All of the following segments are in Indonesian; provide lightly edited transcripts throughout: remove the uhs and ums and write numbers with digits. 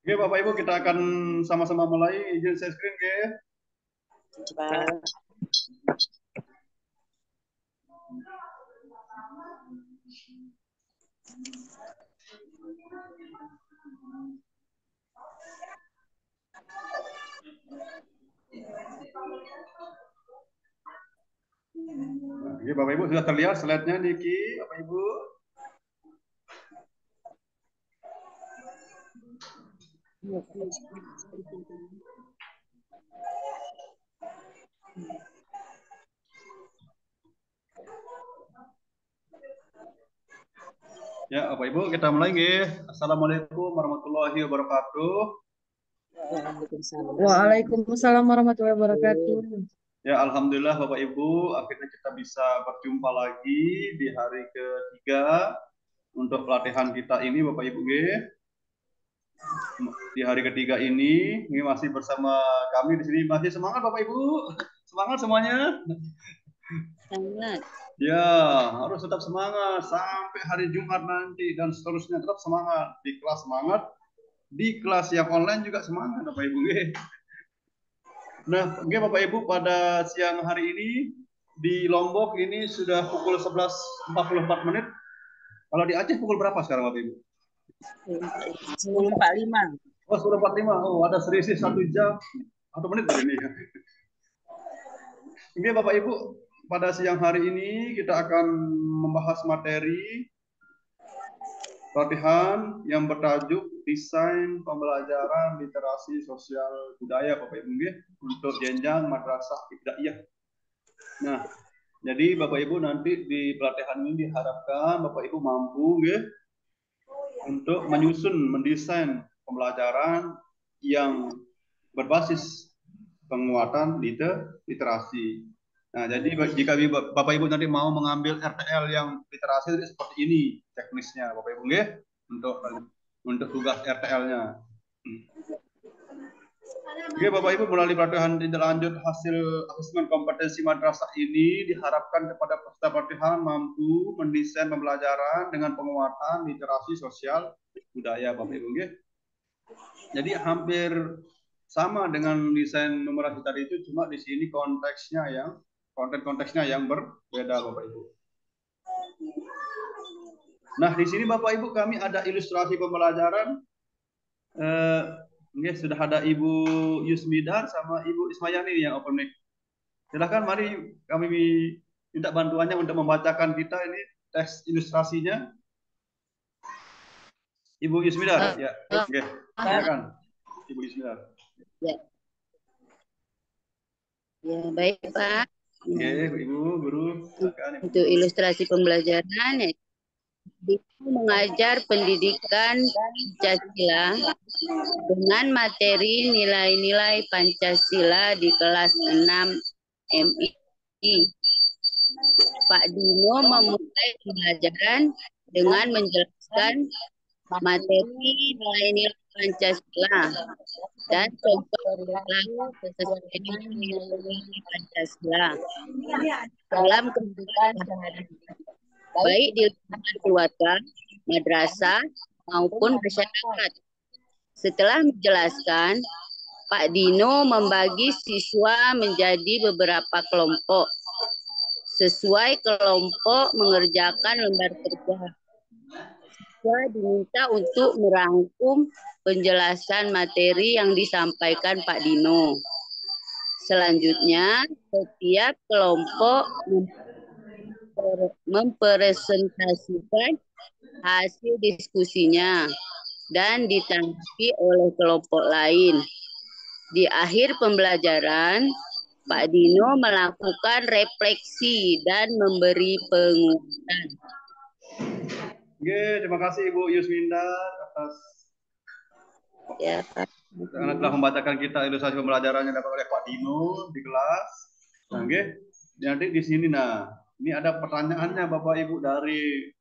Oke, Bapak Ibu, kita akan sama-sama mulai. Izin share screen, oke? Pak. Oke, Bapak Ibu sudah terlihat slide-nya, Niki, Bapak Ibu. Ya, Bapak Ibu, kita mulai, nggih. Assalamualaikum warahmatullahi wabarakatuh. Waalaikumsalam warahmatullahi wabarakatuh. Ya, Alhamdulillah Bapak Ibu, akhirnya kita bisa berjumpa lagi di hari ketiga untuk pelatihan kita ini, Bapak Ibu, nggih. Di hari ketiga ini masih bersama kami di sini. Masih semangat Bapak Ibu? Semangat semuanya? Sangat. Ya, harus tetap semangat sampai hari Jumat nanti dan seterusnya, tetap semangat. Di kelas semangat, di kelas yang online juga semangat Bapak Ibu. Nah, oke Bapak Ibu, pada siang hari ini di Lombok ini sudah pukul 11.44 menit. Kalau di Aceh pukul berapa sekarang Bapak Ibu? 10.45. Oh, 10.45. Oh, ada selisih 1 jam 1 menit dari ini. Oke Bapak Ibu, pada siang hari ini kita akan membahas materi pelatihan yang bertajuk desain pembelajaran literasi sosial budaya Bapak Ibu untuk jenjang madrasah ibtidaiyah. Nah, jadi Bapak Ibu nanti di pelatihan ini diharapkan Bapak Ibu mampu untuk menyusun, mendesain pembelajaran yang berbasis penguatan literasi. Nah, jadi jika Bapak Ibu nanti mau mengambil RTL yang literasi seperti ini teknisnya Bapak Ibu untuk tugas RTL-nya. Oke, Bapak Ibu, melalui pelatihan tindak lanjut hasil asesmen kompetensi madrasah ini diharapkan kepada peserta pelatihan mampu mendesain pembelajaran dengan penguatan literasi sosial budaya, Bapak Ibu. Jadi hampir sama dengan desain numerasi tadi itu, cuma di sini konten-konteksnya yang berbeda, Bapak Ibu. Nah, di sini Bapak Ibu kami ada ilustrasi pembelajaran. Sudah ada Ibu Yusmidar sama Ibu Ismayani yang open mic. Silakan, mari kami minta bantuannya untuk membacakan kita ini teks ilustrasinya. Ibu Yusmidar, ya, oke, silakan, Ibu Yusmidar. Ya. Ya, baik Pak. Oke, Ibu Guru, silakan. Ibu. Untuk ilustrasi pembelajaran, ya, mengajar pendidikan Pancasila dengan materi nilai-nilai Pancasila di kelas 6 MI. Pak Dino memulai pembelajaran dengan menjelaskan materi nilai-nilai Pancasila dan contoh perilaku sesuai dengan nilai Pancasila dalam kehidupan sehari-hari, baik di lingkungan keluarga, madrasah, maupun masyarakat. Setelah menjelaskan, Pak Dino membagi siswa menjadi beberapa kelompok. Sesuai kelompok mengerjakan lembar kerja. Siswa diminta untuk merangkum penjelasan materi yang disampaikan Pak Dino. Selanjutnya, setiap kelompok mempresentasikan hasil diskusinya dan ditanggapi oleh kelompok lain. Di akhir pembelajaran, Pak Dino melakukan refleksi dan memberi penguatan. Oke, terima kasih Ibu Yusmindar atas karena telah membacakan kita ilustrasi pembelajaran yang dapat oleh Pak Dino di kelas. Oke, nanti di sini, nah, ini ada pertanyaannya Bapak Ibu dari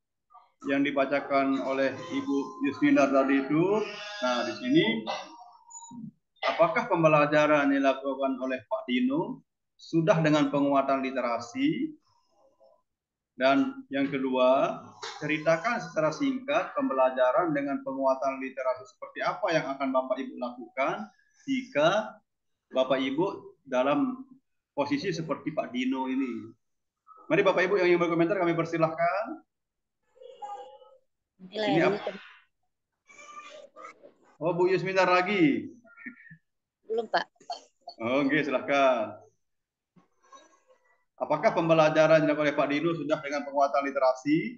yang dibacakan oleh Ibu Yusmindar tadi itu. Nah, di sini apakah pembelajaran yang dilakukan oleh Pak Dino sudah dengan penguatan literasi? Dan yang kedua, ceritakan secara singkat pembelajaran dengan penguatan literasi seperti apa yang akan Bapak Ibu lakukan jika Bapak Ibu dalam posisi seperti Pak Dino ini. Mari Bapak Ibu yang ingin berkomentar kami persilahkan. Ini apa? Oh, Bu Yusminar lagi. Belum, Pak. Oh, oke, silahkan. Apakah pembelajaran yang dilakukan oleh Pak Dino sudah dengan penguatan literasi?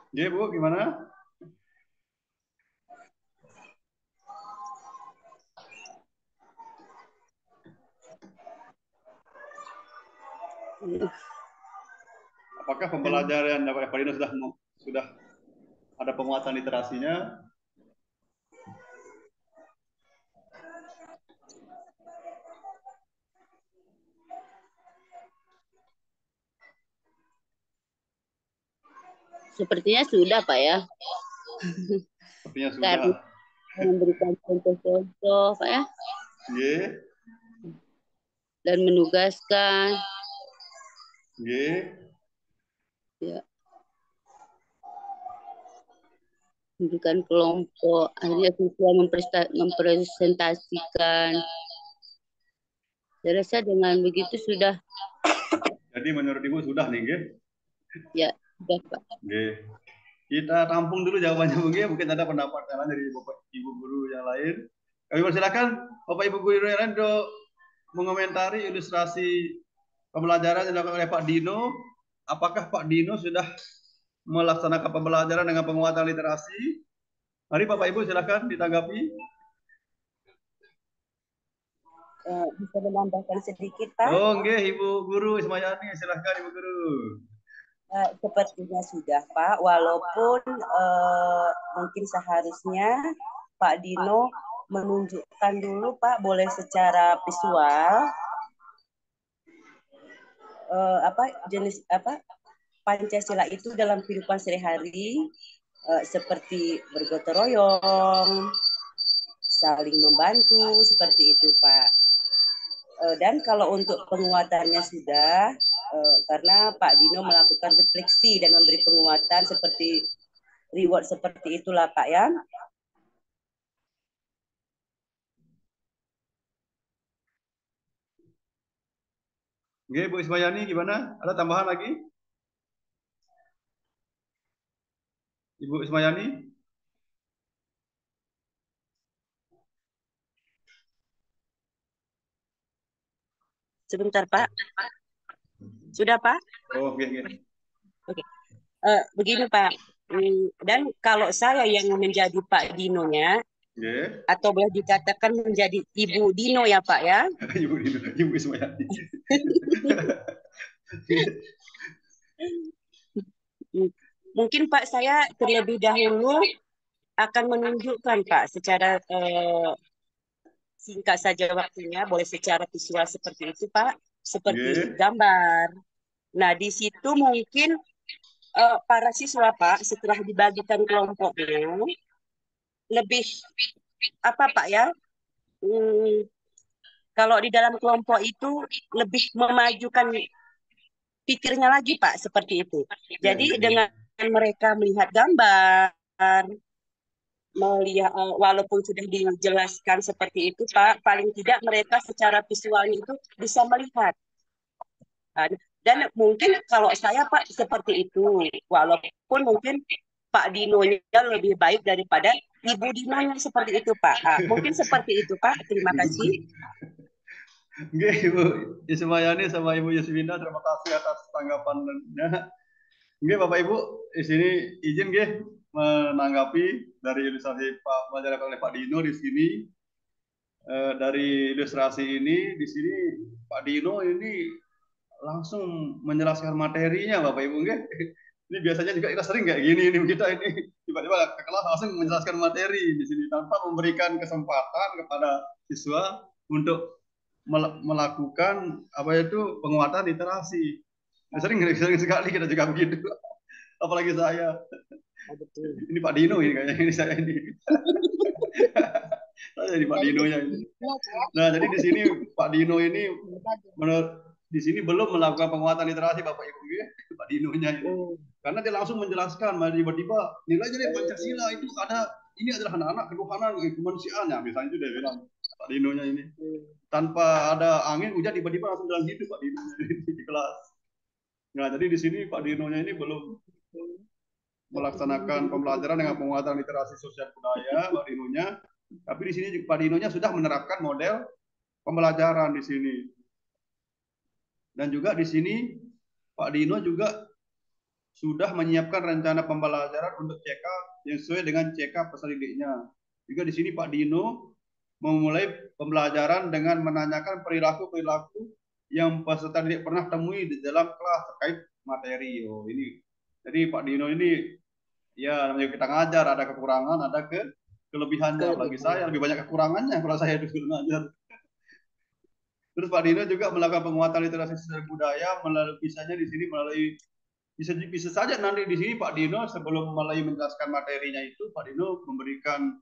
Ya, Bu, gimana? Apakah pembelajaran yang Pak Dino sudah ada penguatan literasinya? Sepertinya sudah, Pak ya. Sepertinya sudah. Karena memberikan contoh-contoh, Pak ya. Yeah. Dan menugaskan. Yeah. Ya. Memberikan kelompok. Akhirnya siswa mempresentasikan. Saya rasa dengan begitu sudah. Jadi menurut Ibu sudah nih, Ge? Ya, sudah, Pak. Ge. Kita tampung dulu jawabannya, Bu Ge. Mungkin ada pendapat yang lain dari Bapak Ibu guru yang lain. Kami persilakan Bapak Ibu guru yang lain untuk mengomentari ilustrasi pembelajaran yang dilakukan oleh Pak Dino. Apakah Pak Dino sudah melaksanakan pembelajaran dengan penguatan literasi? Mari Bapak Ibu silakan ditanggapi. Bisa menambahkan sedikit, Pak? Oh, enggak, Ibu Guru Ismayani, silahkan Ibu Guru. Sepertinya sudah, Pak. Walaupun mungkin seharusnya Pak Dino menunjukkan dulu, Pak, boleh secara visual jenis Pancasila itu dalam kehidupan sehari-hari, seperti bergotong royong, saling membantu, seperti itu, Pak. Dan kalau untuk penguatannya sudah, karena Pak Dino melakukan refleksi dan memberi penguatan seperti reward seperti itulah, Pak ya. Oke, Bu Ismayani gimana? Ada tambahan lagi? Ibu Ismayani? Sebentar, Pak. Sudah, Pak? Oh, oke. Oke. Begini, Pak. Dan kalau saya yang menjadi Pak Dinonya, atau boleh dikatakan menjadi Ibu Dino ya, Pak ya? Ibu Ismayani. Mungkin Pak, saya terlebih dahulu akan menunjukkan, Pak, secara singkat saja waktunya, boleh secara visual seperti itu, Pak, seperti gambar. Nah, di situ mungkin para siswa, Pak, setelah dibagikan kelompoknya, lebih apa, Pak ya? Kalau di dalam kelompok itu lebih memajukan pikirnya lagi, Pak, seperti itu. Jadi dengan mereka melihat gambar, melihat walaupun sudah dijelaskan seperti itu, Pak, paling tidak mereka secara visualnya itu bisa melihat. Dan mungkin kalau saya, Pak, seperti itu, walaupun mungkin Pak Dinonya lebih baik daripada Ibu Dinonya seperti itu, Pak. Mungkin seperti itu, Pak. Terima kasih. Oke, Ibu Ismayani sama Ibu Yuswinda, terima kasih atas tanggapannya. Oke, Bapak Ibu, di sini izin menanggapi dari ilustrasi Pak pelajaran oleh Pak Dino di sini. Dari ilustrasi ini, di sini Pak Dino ini langsung menjelaskan materinya Bapak Ibu nggih. Ini biasanya juga kita sering kayak gini ini kita ini tiba-tiba ke kelas langsung menjelaskan materi di sini tanpa memberikan kesempatan kepada siswa untuk melakukan apa itu penguatan literasi. Sering sekali kita juga begitu. Apalagi saya. Ini Pak Dino ini kayaknya ini saya ini. Saya di Pak Dinonya ini. Nah, jadi di sini Pak Dino ini menurut di sini belum melakukan penguatan literasi Bapak Ibu ya, Pak Dinonya ini. Karena dia langsung menjelaskan, tiba-tiba nilainya dari Pancasila itu ada ini adalah anak-anak ketuhanan kemanusiaan ya, misalnya itu dia bilang Pak Dinonya ini. Tanpa ada angin hujan tiba-tiba langsung bilang gitu Pak Dinonya di kelas. Nah, jadi di sini Pak Dinonya ini belum melaksanakan pembelajaran dengan penguatan literasi sosial budaya Pak Dinonya. Tapi di sini Pak Dinonya sudah menerapkan model pembelajaran di sini. Dan juga di sini Pak Dino juga sudah menyiapkan rencana pembelajaran untuk CK yang sesuai dengan CK peserta didiknya. Juga di sini Pak Dino memulai pembelajaran dengan menanyakan perilaku-perilaku yang peserta didik pernah temui di dalam kelas terkait materi. Oh, ini. Jadi Pak Dino ini ya namanya kita ngajar ada kekurangan, ada kelebihannya. Bagi saya lebih banyak kekurangannya kalau saya dulu ngajar. Terus Pak Dino juga melakukan penguatan literasi sosial budaya melalui bisanya di sini melalui bisa saja nanti di sini Pak Dino sebelum mulai menjelaskan materinya itu Pak Dino memberikan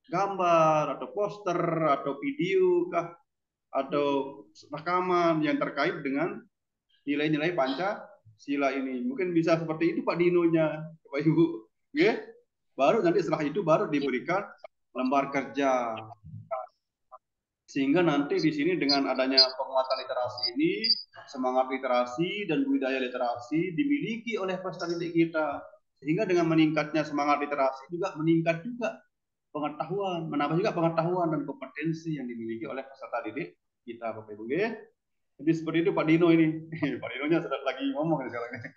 gambar atau poster atau video kah atau rekaman yang terkait dengan nilai-nilai Pancasila ini. Mungkin bisa seperti itu Pak Dinonya, Bapak Ibu. Oke? Baru nanti setelah itu baru diberikan lembar kerja. Sehingga nanti di sini dengan adanya penguatan literasi ini, semangat literasi dan budaya literasi dimiliki oleh peserta didik kita. Sehingga dengan meningkatnya semangat literasi juga meningkat juga pengetahuan, menambah juga pengetahuan dan kompetensi yang dimiliki oleh peserta didik kita, Bapak Ibu. Jadi seperti itu Pak Dino ini. Pak Dinonya sudah lagi ngomong sekarang ini.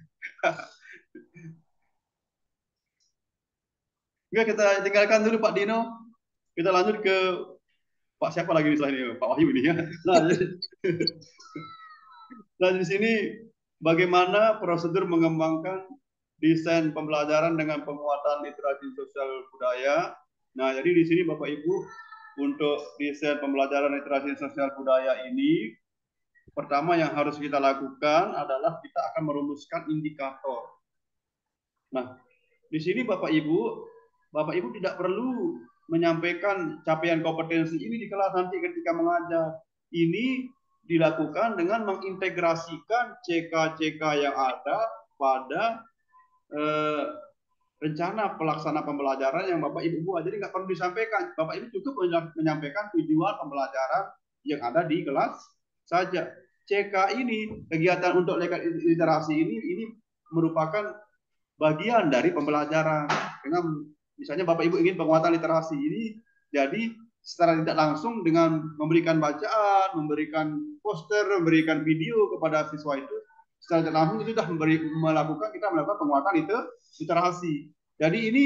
Oke, kita tinggalkan dulu Pak Dino. Kita lanjut ke Pak siapa lagi selain ini? Pak Wahyu ini ya. Nah, di sini bagaimana prosedur mengembangkan desain pembelajaran dengan penguatan literasi sosial budaya. Nah, jadi di sini Bapak Ibu untuk desain pembelajaran literasi sosial budaya ini pertama yang harus kita lakukan adalah kita akan merumuskan indikator. Nah, di sini Bapak Ibu tidak perlu menyampaikan capaian kompetensi ini di kelas nanti ketika mengajar. Ini dilakukan dengan mengintegrasikan CK-CK yang ada pada rencana pelaksana pembelajaran yang Bapak Ibu buat. Jadi nggak perlu disampaikan. Bapak Ibu cukup menyampaikan tujuan pembelajaran yang ada di kelas saja. CK ini, kegiatan untuk literasi ini merupakan bagian dari pembelajaran. Dengan misalnya Bapak Ibu ingin penguatan literasi ini, jadi secara tidak langsung dengan memberikan bacaan, memberikan poster, memberikan video kepada siswa itu, secara tidak langsung itu sudah kita melakukan penguatan literasi. Jadi ini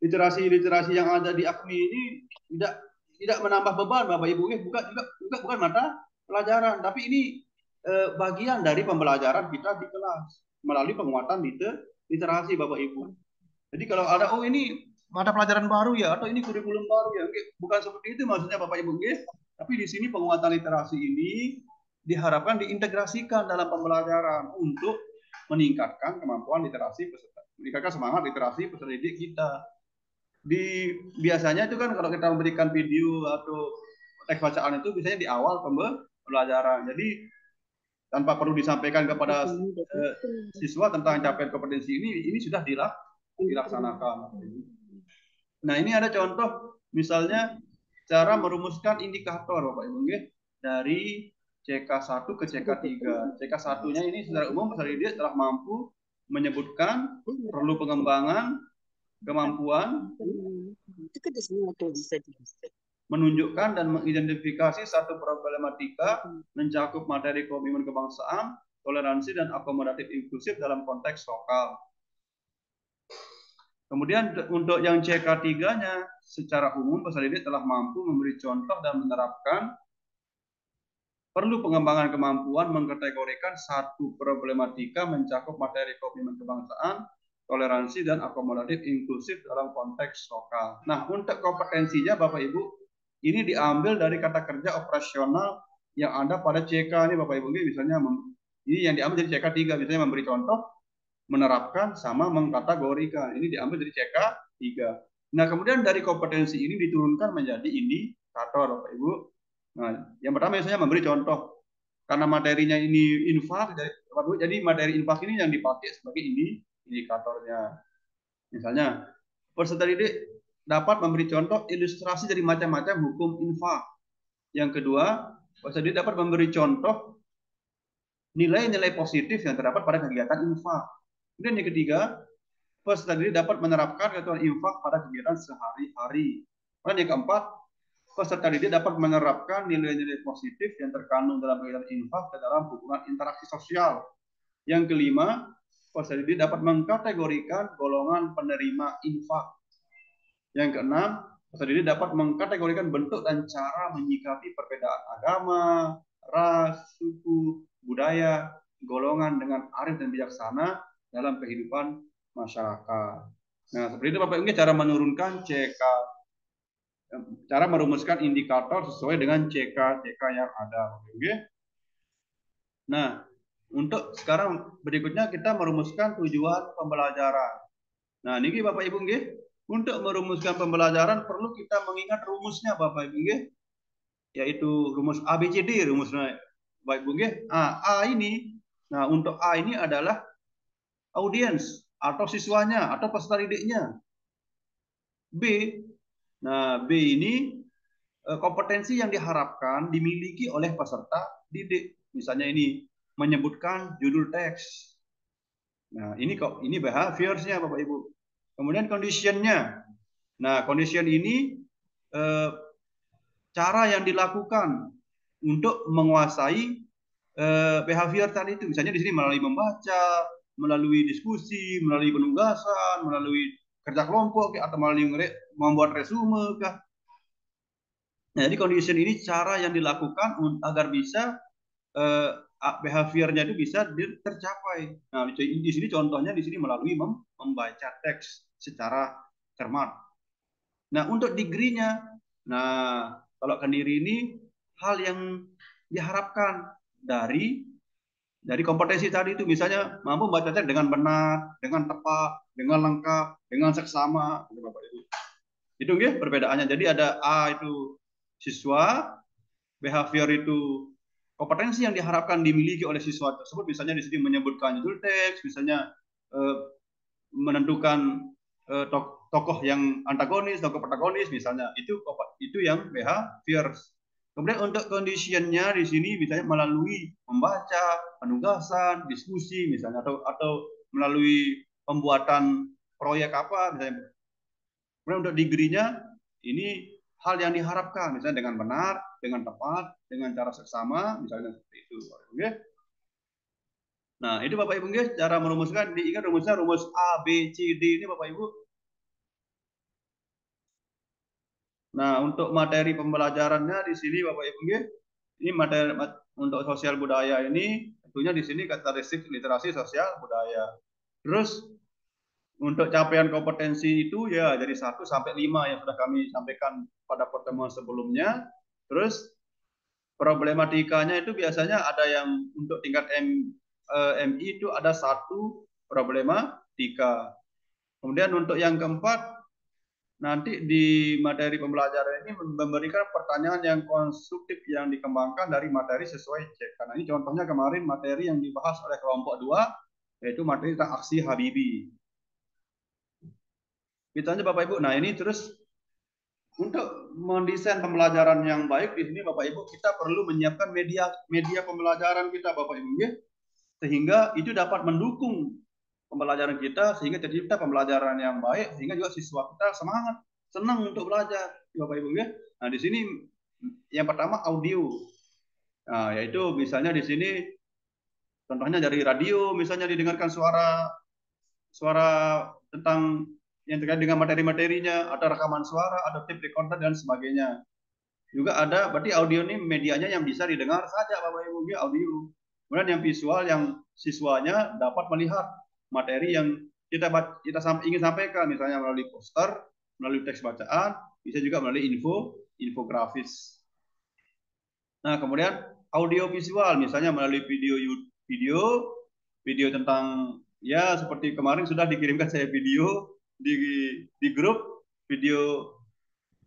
literasi yang ada di AKMI ini tidak menambah beban Bapak Ibu, bukan mata pelajaran, tapi ini bagian dari pembelajaran kita di kelas melalui penguatan literasi Bapak Ibu. Jadi kalau ada ini mata pelajaran baru ya atau ini kurikulum baru ya, bukan seperti itu maksudnya Bapak Ibu, tapi di sini penguatan literasi ini diharapkan diintegrasikan dalam pembelajaran untuk meningkatkan kemampuan literasi peserta, meningkatkan semangat literasi peserta didik kita. Biasanya itu kan kalau kita memberikan video atau teks bacaan itu biasanya di awal pembelajaran. Jadi tanpa perlu disampaikan kepada siswa tentang capaian kompetensi ini sudah dilaksanakan. Nah, ini ada contoh misalnya cara merumuskan indikator Bapak Ibu dari CK1 ke CK3. CK1-nya ini secara umum peserta didik telah mampu menyebutkan perlu pengembangan kemampuan, menunjukkan dan mengidentifikasi satu problematika mencakup materi komitmen kebangsaan, toleransi dan akomodatif inklusif dalam konteks lokal. Kemudian untuk yang CK3-nya secara umum peserta didik telah mampu memberi contoh dan menerapkan perlu pengembangan kemampuan mengkategorikan satu problematika mencakup materi komitmen kebangsaan, toleransi, dan akomodatif inklusif dalam konteks lokal. Nah, untuk kompetensinya Bapak Ibu, ini diambil dari kata kerja operasional yang ada pada CK ini Bapak Ibu. Misalnya ini yang diambil dari CK 3, misalnya memberi contoh, menerapkan, sama mengkategorikan. Ini diambil dari CK 3. Nah, kemudian dari kompetensi ini diturunkan menjadi indikator Bapak Ibu. Nah, yang pertama saya memberi contoh. Karena materinya ini infak, jadi materi infak ini yang dipakai sebagai indikatornya. Misalnya, peserta didik dapat memberi contoh ilustrasi dari macam-macam hukum infak. Yang kedua, peserta didik dapat memberi contoh nilai-nilai positif yang terdapat pada kegiatan infak. Kemudian yang ketiga, peserta didik dapat menerapkan ketentuan infak pada kegiatan sehari-hari. Dan yang keempat, peserta didik dapat menerapkan nilai-nilai positif yang terkandung dalam kegiatan infak ke dalam hubungan interaksi sosial. Yang kelima, peserta didik dapat mengkategorikan golongan penerima infak. Yang keenam, peserta didik dapat mengkategorikan bentuk dan cara menyikapi perbedaan agama, ras, suku, budaya, golongan dengan arif dan bijaksana dalam kehidupan masyarakat. Nah, seperti itu Bapak Ibu cara menurunkan CK, cara merumuskan indikator sesuai dengan CK yang ada. Oke. Nah, untuk sekarang berikutnya kita merumuskan tujuan pembelajaran. Nah, ini Bapak Ibu nggih, untuk merumuskan pembelajaran perlu kita mengingat rumusnya Bapak Ibu nggih, yaitu rumus ABCD rumusnya Bapak Ibu nggih. A ini, nah untuk A ini adalah audiens atau siswanya atau peserta didiknya. B, nah B ini kompetensi yang diharapkan dimiliki oleh peserta didik. Misalnya ini menyebutkan judul teks. Nah, ini behaviors-nya Bapak Ibu. Kemudian condition-nya. Nah, condition ini cara yang dilakukan untuk menguasai behavior tadi itu. Misalnya di sini melalui membaca, melalui diskusi, melalui penugasan, melalui kerja kelompok, atau melalui membuat resume kah. Nah, jadi condition ini cara yang dilakukan agar bisa behaviornya itu bisa tercapai. Nah, di sini contohnya di sini melalui membaca teks secara cermat. Nah, untuk degree-nya, nah kalau kendiri ini hal yang diharapkan dari kompetensi tadi itu, misalnya mampu membaca teks dengan benar, dengan tepat, dengan lengkap, dengan seksama, Bapak Ibu. Itu nggih perbedaannya. Jadi ada A itu siswa, behavior itu kompetensi yang diharapkan dimiliki oleh siswa tersebut. Misalnya di sini menyebutkan judul teks, misalnya menentukan tokoh yang antagonis, tokoh protagonis, misalnya itu yang behaviors. Kemudian untuk condition-nya di sini misalnya melalui membaca, penugasan, diskusi misalnya, atau melalui pembuatan proyek apa misalnya. Kemudian untuk degree-nya ini hal yang diharapkan, misalnya dengan benar, dengan tepat, dengan cara seksama, misalnya seperti itu. Oke. Nah, itu Bapak Ibu guys, cara merumuskan, diingat rumusnya rumus A, B, C, D ini Bapak Ibu. Nah, untuk materi pembelajarannya di sini Bapak Ibu guys, ini materi untuk sosial budaya ini tentunya di sini karakteristik literasi sosial budaya. Terus untuk capaian kompetensi itu ya dari 1 sampai 5 yang sudah kami sampaikan pada pertemuan sebelumnya. Terus problematikanya itu biasanya ada yang untuk tingkat MI itu ada 1 problematika. Kemudian untuk yang keempat, nanti di materi pembelajaran ini memberikan pertanyaan yang konstruktif yang dikembangkan dari materi sesuai cek. Karena ini contohnya kemarin materi yang dibahas oleh kelompok 2, yaitu materi tentang aksi Habibie. Ditanya Bapak Ibu, nah ini terus untuk mendesain pembelajaran yang baik di sini Bapak Ibu, kita perlu menyiapkan media pembelajaran kita Bapak Ibu ya, sehingga itu dapat mendukung pembelajaran kita, sehingga tercipta pembelajaran yang baik, sehingga juga siswa kita semangat, senang untuk belajar Bapak Ibu ya. Nah di sini yang pertama audio, nah yaitu misalnya di sini contohnya dari radio, misalnya didengarkan suara tentang yang terkait dengan materi-materinya, ada rekaman suara, ada tape recorder dan sebagainya. juga ada, berarti audio ini medianya yang bisa didengar saja Bapak Ibu, dia audio. Kemudian yang visual yang siswanya dapat melihat materi yang kita ingin sampaikan, misalnya melalui poster, melalui teks bacaan, bisa juga melalui infografis. Nah, kemudian audio visual, misalnya melalui video tentang, ya seperti kemarin sudah dikirimkan saya video di grup video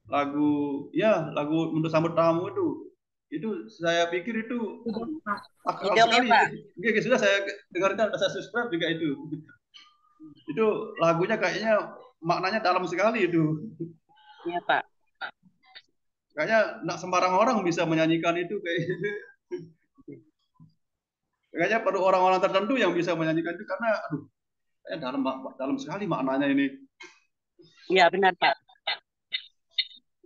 lagu untuk sambut tamu itu saya pikir itu akal Hidung ya sekali. Pak. Oke, sudah saya dengarkan, saya subscribe juga itu lagunya kayaknya maknanya dalam sekali itu. Iya Pak. Kayaknya nggak sembarang orang bisa menyanyikan itu kayaknya perlu orang-orang tertentu yang bisa menyanyikan itu, karena aduh, dalam sekali maknanya ini. Iya benar Pak.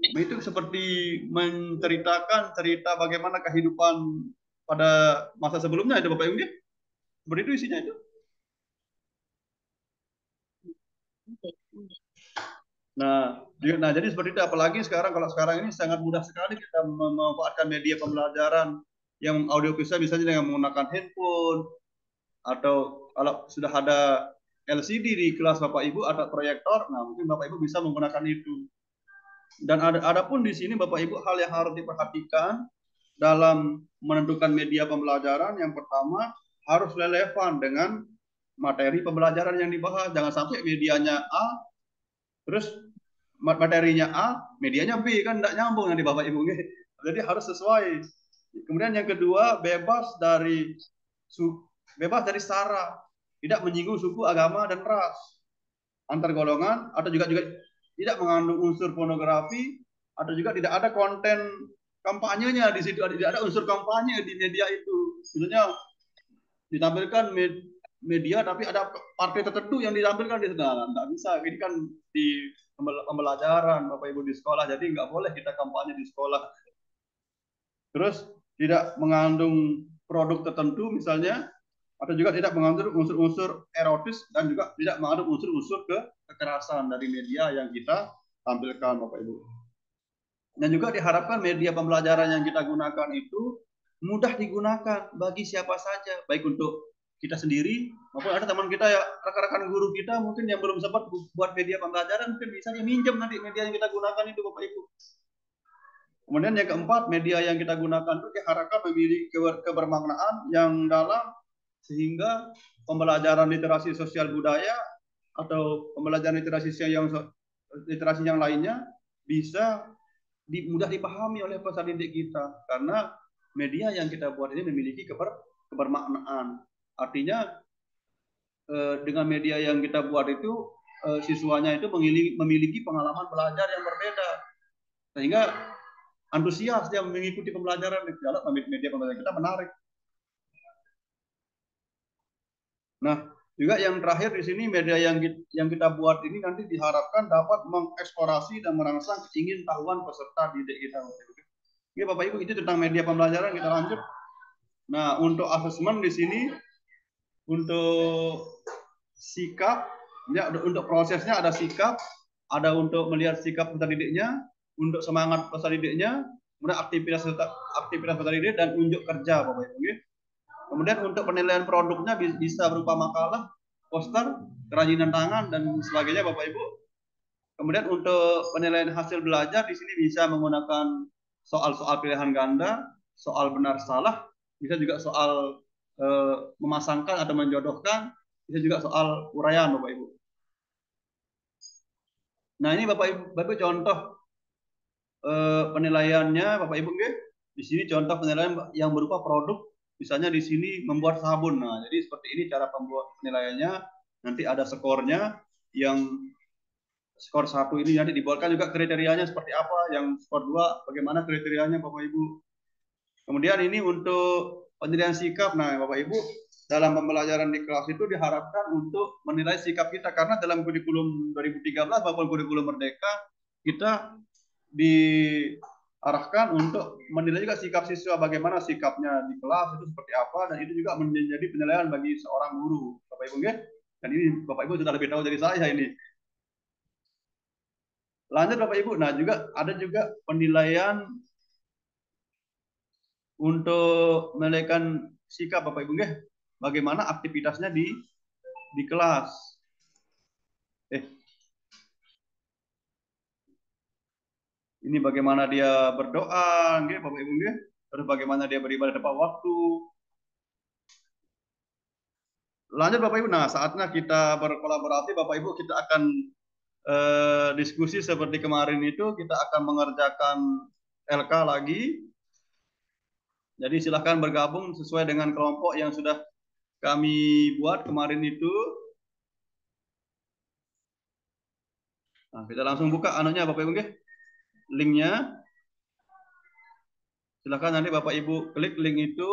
Itu seperti menceritakan cerita bagaimana kehidupan pada masa sebelumnya itu Bapak Ibu. Seperti itu isinya itu. Nah, jadi seperti itu. Apalagi kalau sekarang ini sangat mudah sekali kita memanfaatkan media pembelajaran yang audiovisual, misalnya dengan menggunakan handphone, atau kalau sudah ada LCD di kelas Bapak Ibu atau proyektor, nah mungkin Bapak Ibu bisa menggunakan itu. Dan ada pun di sini Bapak Ibu hal yang harus diperhatikan dalam menentukan media pembelajaran. Yang pertama, harus relevan dengan materi pembelajaran yang dibahas. Jangan sampai medianya A, terus materinya A, medianya B, kan tidak nyambung nanti Bapak Ibu. Jadi harus sesuai. Kemudian yang kedua, bebas dari sara, tidak menyinggung suku, agama, dan ras, antar golongan, atau juga tidak mengandung unsur pornografi, atau juga tidak ada konten kampanyenya di situ, tidak ada unsur kampanye di media itu. Misalnya ditampilkan media tapi ada partai tertentu yang ditampilkan di sana, nggak bisa. Ini kan di pembelajaran Bapak Ibu di sekolah, jadi nggak boleh kita kampanye di sekolah. Terus tidak mengandung produk tertentu misalnya, atau juga tidak mengandung unsur-unsur erotis, dan juga tidak mengandung unsur-unsur kekerasan dari media yang kita tampilkan Bapak Ibu. Dan juga diharapkan media pembelajaran yang kita gunakan itu mudah digunakan bagi siapa saja, baik untuk kita sendiri maupun ada teman kita ya, rekan-rekan guru kita mungkin yang belum sempat buat media pembelajaran, mungkin bisa minjem nanti media yang kita gunakan itu Bapak Ibu. Kemudian yang keempat, media yang kita gunakan itu diharapkan memiliki kebermaknaan yang dalam, sehingga pembelajaran literasi sosial budaya atau pembelajaran literasi yang lainnya bisa mudah dipahami oleh peserta didik kita, karena media yang kita buat ini memiliki kebermaknaan. Artinya dengan media yang kita buat itu siswanya itu memiliki pengalaman belajar yang berbeda, sehingga antusias dia mengikuti pembelajaran di dalam media pembelajaran kita menarik. Nah, juga yang terakhir di sini, media yang kita buat ini nanti diharapkan dapat mengeksplorasi dan merangsang keingintahuan peserta didik kita. Oke Bapak Ibu, itu tentang media pembelajaran. Kita lanjut. Nah, untuk asesmen di sini, untuk sikap, ya, untuk prosesnya ada sikap, ada untuk melihat sikap peserta didiknya, untuk semangat peserta didiknya, kemudian aktivitas peserta didik, dan unjuk kerja Bapak Ibu. Kemudian untuk penilaian produknya bisa berupa makalah, poster, kerajinan tangan, dan sebagainya Bapak Ibu. Kemudian untuk penilaian hasil belajar di sini bisa menggunakan soal-soal pilihan ganda, soal benar salah, bisa juga soal memasangkan atau menjodohkan, bisa juga soal uraian Bapak Ibu. Nah, ini Bapak Ibu contoh penilaiannya Bapak Ibu. Di sini contoh penilaian yang berupa produk. Misalnya di sini membuat sabun. Nah, jadi seperti ini cara pembuat penilaiannya. Nanti ada skornya, yang skor 1 ini nanti dibuatkan juga kriterianya seperti apa, yang skor 2 bagaimana kriterianya Bapak Ibu. Kemudian ini untuk penilaian sikap. Nah, Bapak Ibu, dalam pembelajaran di kelas itu diharapkan untuk menilai sikap kita, karena dalam kurikulum 2013 maupun kurikulum Merdeka kita diarahkan untuk menilai juga sikap siswa, bagaimana sikapnya di kelas itu seperti apa, dan itu juga menjadi penilaian bagi seorang guru Bapak Ibu. Dan ini Bapak Ibu sudah lebih tahu dari saya ini. Lanjut Bapak Ibu. Nah, juga ada juga penilaian untuk menilaikan sikap Bapak Ibu nggih, bagaimana aktivitasnya di kelas. Ini bagaimana dia berdoa nggih Bapak Ibu nggih, terus bagaimana dia beribadah tepat waktu. Lanjut Bapak Ibu, nah saatnya kita berkolaborasi Bapak Ibu, kita akan diskusi seperti kemarin itu, kita akan mengerjakan LK lagi. Jadi silahkan bergabung sesuai dengan kelompok yang sudah kami buat kemarin itu. Nah, kita langsung buka anunya Bapak Ibu, linknya. Silahkan nanti Bapak Ibu klik link itu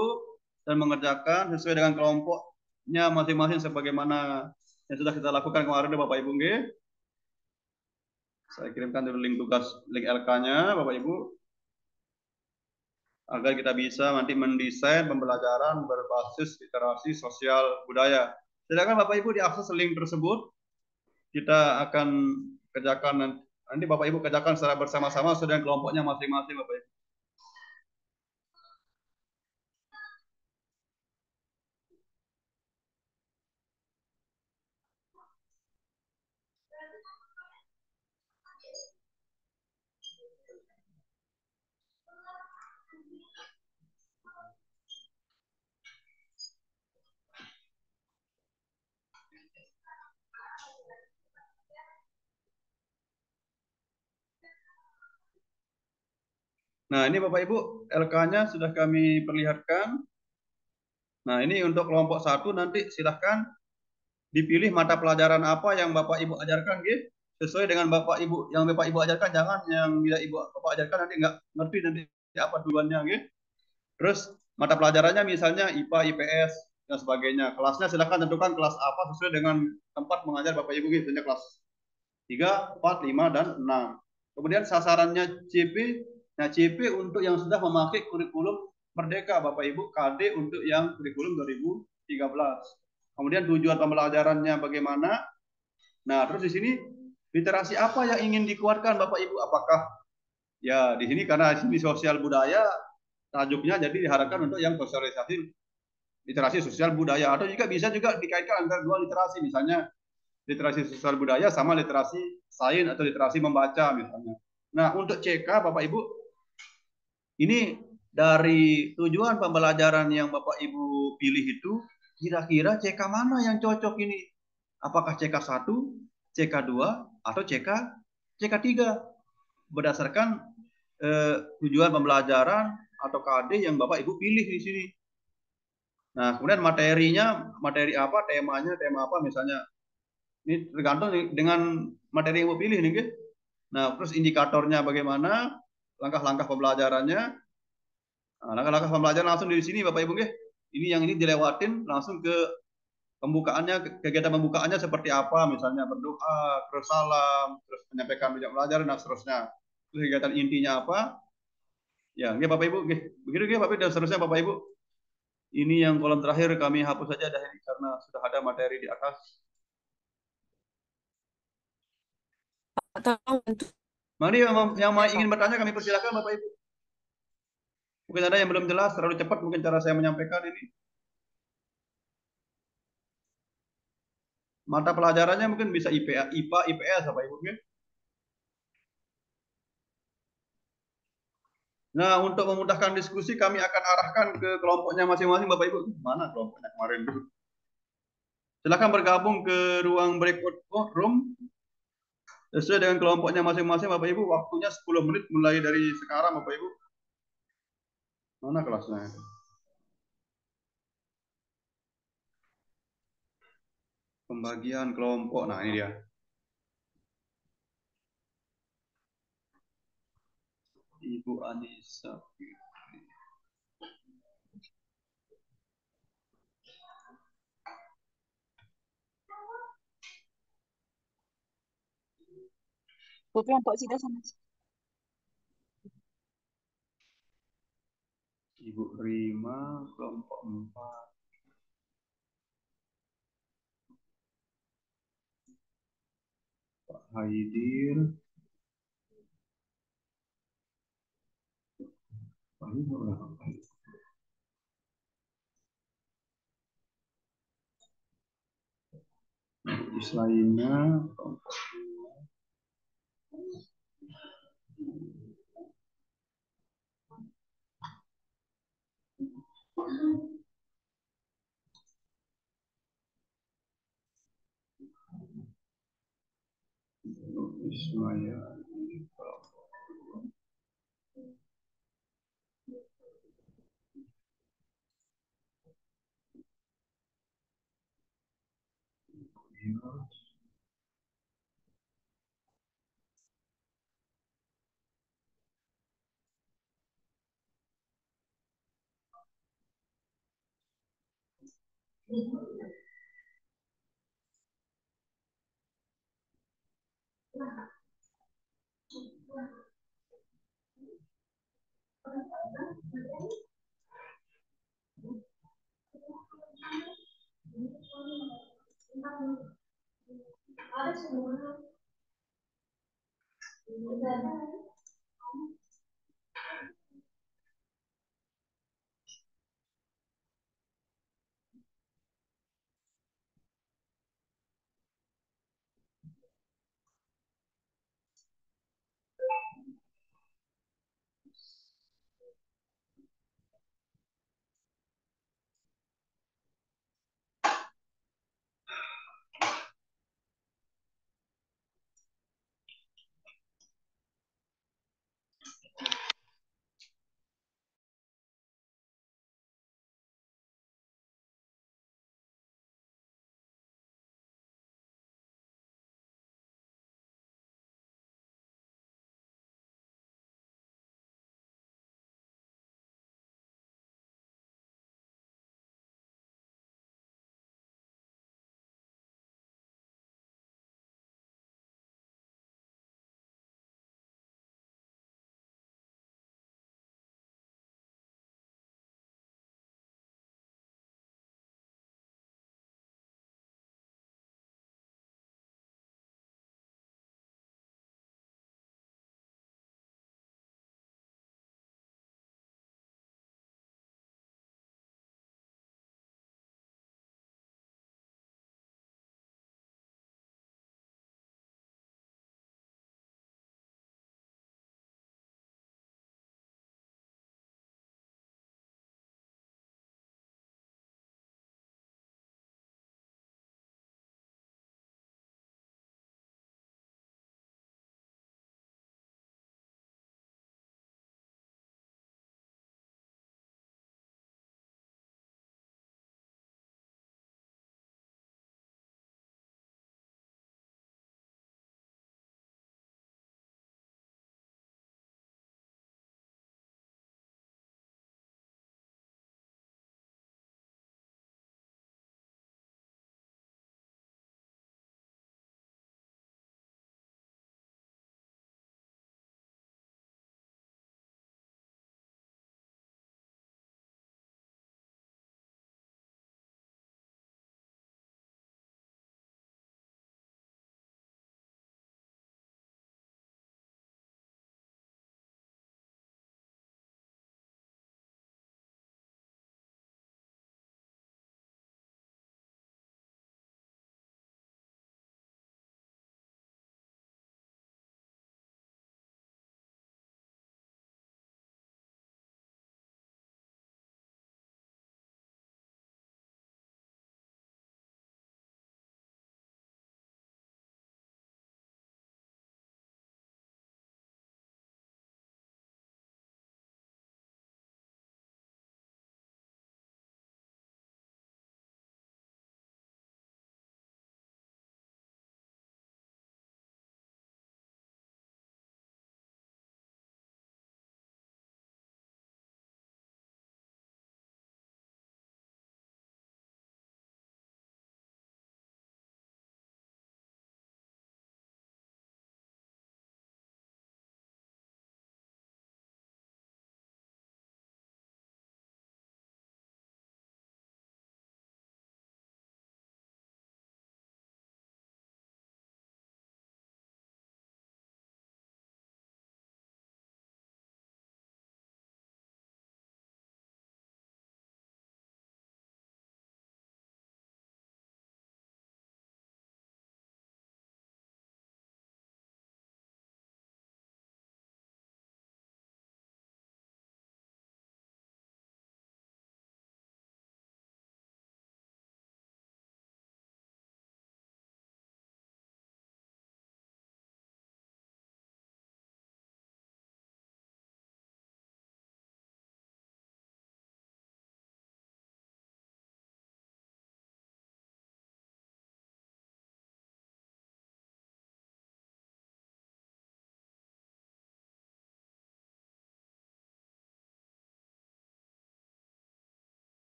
dan mengerjakan sesuai dengan kelompoknya masing-masing sebagaimana yang sudah kita lakukan kemarin Bapak Ibu. Saya kirimkan dulu link tugas, link LK-nya Bapak Ibu, agar kita bisa nanti mendesain pembelajaran berbasis literasi sosial budaya. Silakan Bapak Ibu diakses link tersebut. Kita akan kerjakan nanti Bapak Ibu kerjakan secara bersama-sama sesuai dengan kelompoknya masing-masing Bapak Ibu. Nah, ini Bapak Ibu, LK-nya sudah kami perlihatkan. Nah, ini untuk kelompok 1 nanti silahkan dipilih mata pelajaran apa yang Bapak Ibu ajarkan, gitu. Sesuai dengan Bapak Ibu, yang Bapak Ibu ajarkan, jangan yang tidak Ibu Bapak ajarkan nanti nggak ngerti nanti apa tujuannya, gitu. Terus mata pelajarannya misalnya IPA, IPS, dan sebagainya. Kelasnya silahkan tentukan kelas apa sesuai dengan tempat mengajar Bapak Ibu, gitu. Misalnya kelas 3, 4, 5, dan 6. Kemudian sasarannya CP. Nah, CP untuk yang sudah memakai kurikulum Merdeka, Bapak Ibu. KD untuk yang kurikulum 2013. Kemudian tujuan pembelajarannya bagaimana. Nah, terus di sini literasi apa yang ingin dikuatkan, Bapak Ibu? Apakah ya di sini karena di sini sosial budaya, tajuknya jadi diharapkan untuk yang sosialisasi literasi sosial budaya, atau juga bisa juga dikaitkan antara dua literasi, misalnya literasi sosial budaya sama literasi sains atau literasi membaca misalnya. Nah, untuk CK Bapak Ibu, ini dari tujuan pembelajaran yang Bapak Ibu pilih itu, kira-kira CK mana yang cocok ini? Apakah CK1, CK2, atau CK3? Berdasarkan tujuan pembelajaran atau KD yang Bapak Ibu pilih di sini. Nah, kemudian materinya, materi apa, temanya, tema apa misalnya. Ini tergantung dengan materi yang Ibu pilih nih, gitu. Nah, terus indikatornya bagaimana, langkah-langkah pembelajarannya. Nah, langkah-langkah pembelajaran langsung di sini Bapak Ibu, gitu. Ini yang ini dilewatin langsung ke pembukaannya, kegiatan pembukaannya seperti apa, misalnya berdoa, terus salam, terus menyampaikan banyak pelajaran dan seterusnya. Terus kegiatan intinya apa? Ya, gitu Bapak Ibu, gitu. Begitu gitu Bapak Ibu dan seterusnya Bapak Ibu. Ini yang kolom terakhir kami hapus saja dari karena sudah ada materi di atas. Mari yang ingin bertanya kami persilakan Bapak Ibu. Mungkin ada yang belum jelas, terlalu cepat mungkin cara saya menyampaikan ini. Mata pelajarannya mungkin bisa IPA, IPA, IPS Bapak Ibu. Nah, untuk memudahkan diskusi kami akan arahkan ke kelompoknya masing-masing Bapak Ibu. Mana kelompoknya kemarin? Silakan bergabung ke ruang breakout room sesuai dengan kelompoknya masing-masing Bapak Ibu. Waktunya 10 menit mulai dari sekarang Bapak Ibu. Mana kelasnya? Pembagian kelompok. Nah, ini dia. Ibu Anissa. Kelompok sudah sama. Ibu Rima, kelompok 4. Pak Haidir. Pak Haidir berapa? Jenis lainnya Ismaya.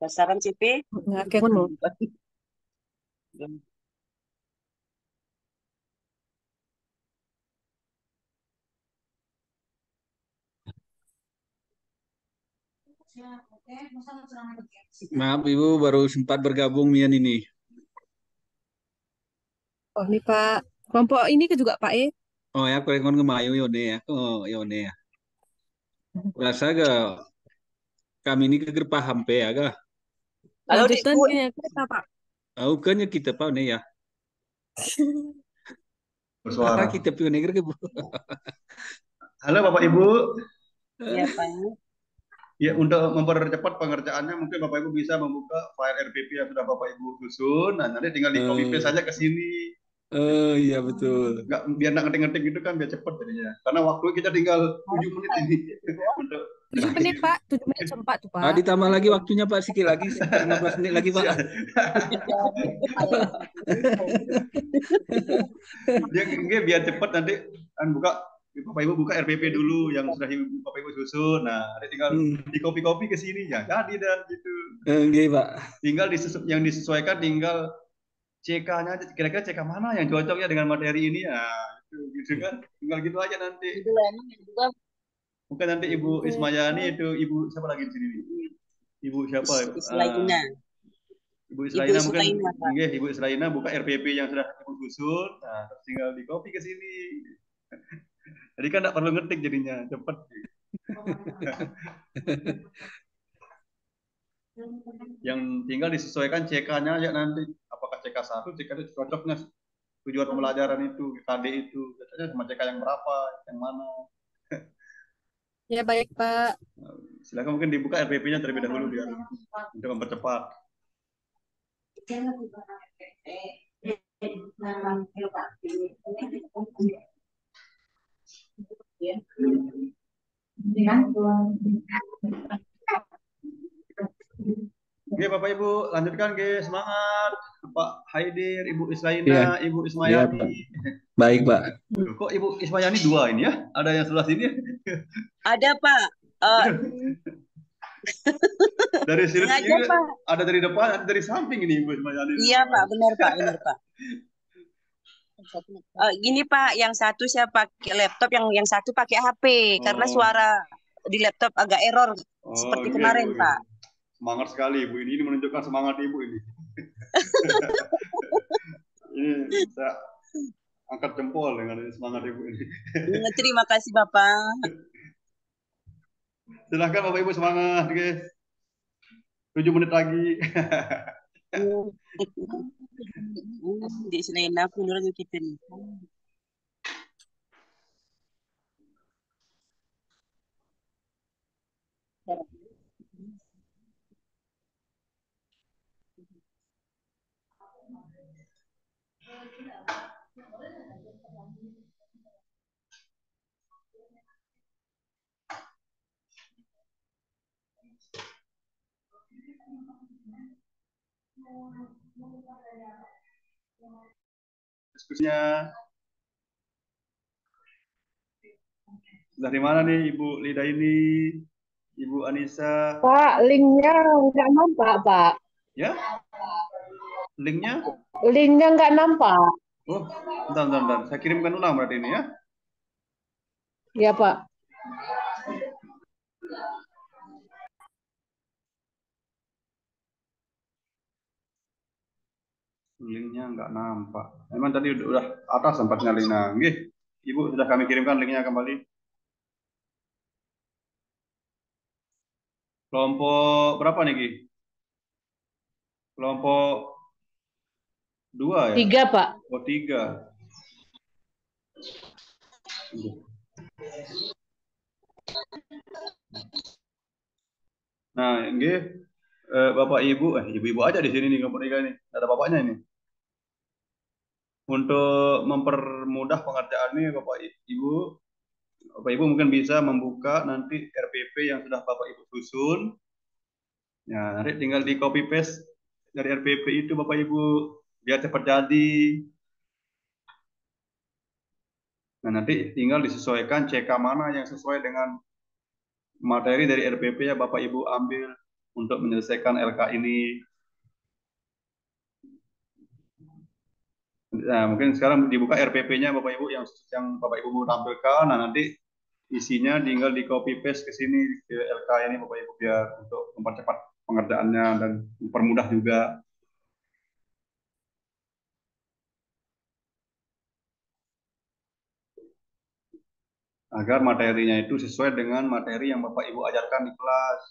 Sasaran CP. Oke, ngono. Maaf Ibu baru sempat bergabung Mian ini. Oh, ini Pak. Kelompok ini ke juga Pak E. Oh ya, aku rekon kemayu Yone ya. Oh Yone ya. Rasa ga kami ini keger paham pe ya ga. Kalau di Lanjutan kayaknya kita Pak. Aku kan ya kita pau nih ya. Bersuara. Kita pioneer ke Bu. Halo Bapak Ibu. ya Pak. Ya, untuk mempercepat pengerjaannya mungkin Bapak Ibu bisa membuka file RPP yang sudah Bapak Ibu susun. Nah, nanti tinggal di copy paste saja ke sini. Oh iya betul. Nggak, biar nggak ngetik-ngetik gitu kan biar cepet jadinya. Karena waktu kita tinggal 7 menit ini untuk 7 menit Pak. 7 menit sempat tuh Ah, Pak. ditambah lagi waktunya Pak sikit lagi sekitar 15 menit lagi Pak. Dia biar cepet nanti kan buka Bapak Ibu buka RPP dulu yang sudah Bapak Ibu susun. Nah, nanti tinggal di copy ke sini ya. Jadi dan gitu. Oke, Pak. Tinggal yang disesuaikan tinggal CK-nya kira-kira CK mana yang cocoknya dengan materi ini ya. Gitu kan. Tinggal gitu aja nanti. Mungkin nanti Ibu Ismayani itu Ibu siapa lagi di sini nih? Ibu siapa? Islaina. Ibu Islaina mungkin Ibu Islaina buka RPP yang sudah Ibu susun. Nah, terus tinggal di copy ke sini. Jadi kan nggak perlu ngetik jadinya cepet. Yang tinggal disesuaikan CK-nya ya nanti apakah CK 1, CK itu cocoknya tujuan pembelajaran itu, KD itu, biasanya sama CK yang berapa, yang mana. Ya baik Pak. Silakan mungkin dibuka RPP-nya terlebih dahulu biar untuk mempercepat. Oke Bapak Ibu, lanjutkan ke semangat. Pak Haidir, Ibu Islaina, Ibu Ismayani. Baik Pak. Kok Ibu Ismayani 2 ini ya? Ada yang sebelah sini? Ada Pak. Dari sini ada dari depan, ada dari samping ini Ibu Ismayani. Iya Pak, benar Pak. Gini Pak, yang satu saya pakai laptop, yang satu pakai HP karena suara di laptop agak error seperti kemarin Ibu, Pak. Semangat sekali Ibu ini menunjukkan semangat Ibu ini. Ini saya angkat jempol dengan semangat Ibu ini. Terima kasih Bapak. Silahkan Bapak Ibu semangat guys. 7 menit lagi. Di Islaina menurut kita nih. Diskusinya dari mana nih Ibu Lida ini, Ibu Anissa? Pak, linknya nggak nampak Pak. Ya? Linknya? Linknya nggak nampak. Oh, bentar. Saya kirimkan ulang berarti ini ya. Ya Pak. Linknya nggak nampak. Memang tadi udah atas sempatnya Lina. Nggih, Ibu sudah kami kirimkan linknya kembali. Kelompok berapa nih, Ki? Kelompok 2 ya? 3 Pak. Oh 3. Nah, nggih, Bapak Ibu, ibu-ibu aja di sini nih kelompok 3 ini. Ada bapaknya ini. Untuk mempermudah pengerjaan ini Bapak Ibu mungkin bisa membuka nanti RPP yang sudah Bapak Ibu susun. Ya, nanti tinggal di copy paste dari RPP itu Bapak Ibu biar cepat jadi. Nah, nanti tinggal disesuaikan CK mana yang sesuai dengan materi dari RPP ya Bapak Ibu ambil. untuk menyelesaikan LK ini. Nah, mungkin sekarang dibuka RPP-nya Bapak Ibu yang Bapak Ibu mau tampilkan. Nah, nanti isinya tinggal di copy paste ke sini ke LK ini Bapak Ibu biar untuk mempercepat pengerjaannya dan mempermudah juga. Agar materinya itu sesuai dengan materi yang Bapak Ibu ajarkan di kelas.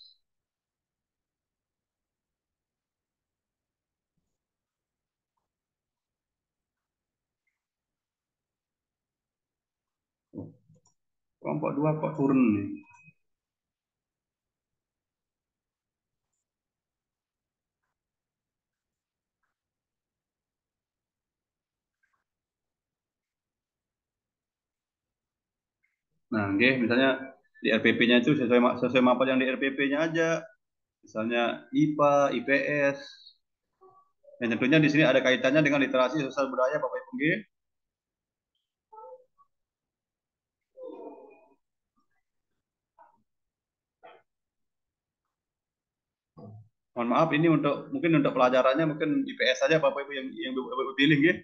Kelompok 2 kok turun nih. Nah, misalnya di RPP-nya itu sesuai mapel yang di RPP-nya aja. Misalnya IPA, IPS. Dan tentunya di sini ada kaitannya dengan literasi sosial budaya Bapak Ibu. Mohon maaf ini mungkin untuk pelajarannya mungkin IPS saja Bapak Ibu yang Bapak Ibu pilih ya.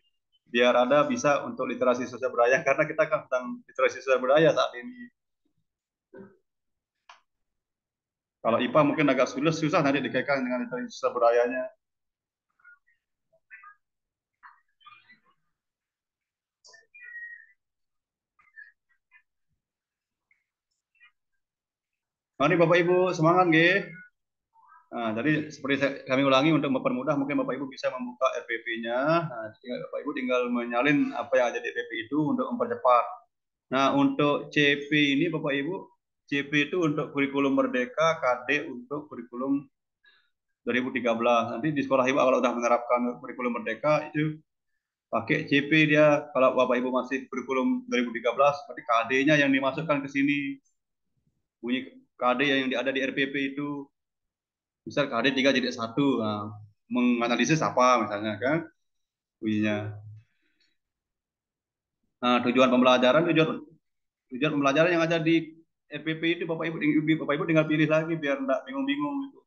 Biar ada bisa untuk literasi sosial budaya karena kita kan tentang literasi sosial budaya saat ini. Kalau IPA mungkin agak susah nanti dikaitkan dengan literasi sosial budayanya. Mari Bapak Ibu semangat nggih. Nah, jadi seperti kami ulangi untuk mempermudah mungkin Bapak Ibu bisa membuka RPP-nya. Nah, Bapak Ibu tinggal menyalin apa yang ada di RPP itu untuk mempercepat. Nah, untuk CP ini Bapak Ibu, CP itu untuk kurikulum Merdeka, KD untuk kurikulum 2013. Nanti di sekolah Ibu kalau sudah menerapkan kurikulum Merdeka itu pakai CP dia. Kalau Bapak Ibu masih kurikulum 2013, berarti KD-nya yang dimasukkan ke sini. Bunyi KD yang ada di RPP itu. Misal KD 3 jadi 1, nah, menganalisis apa misalnya kan bunyinya. Nah, tujuan pembelajaran yang ada di RPP itu Bapak Ibu tinggal pilih lagi biar enggak bingung-bingung gitu.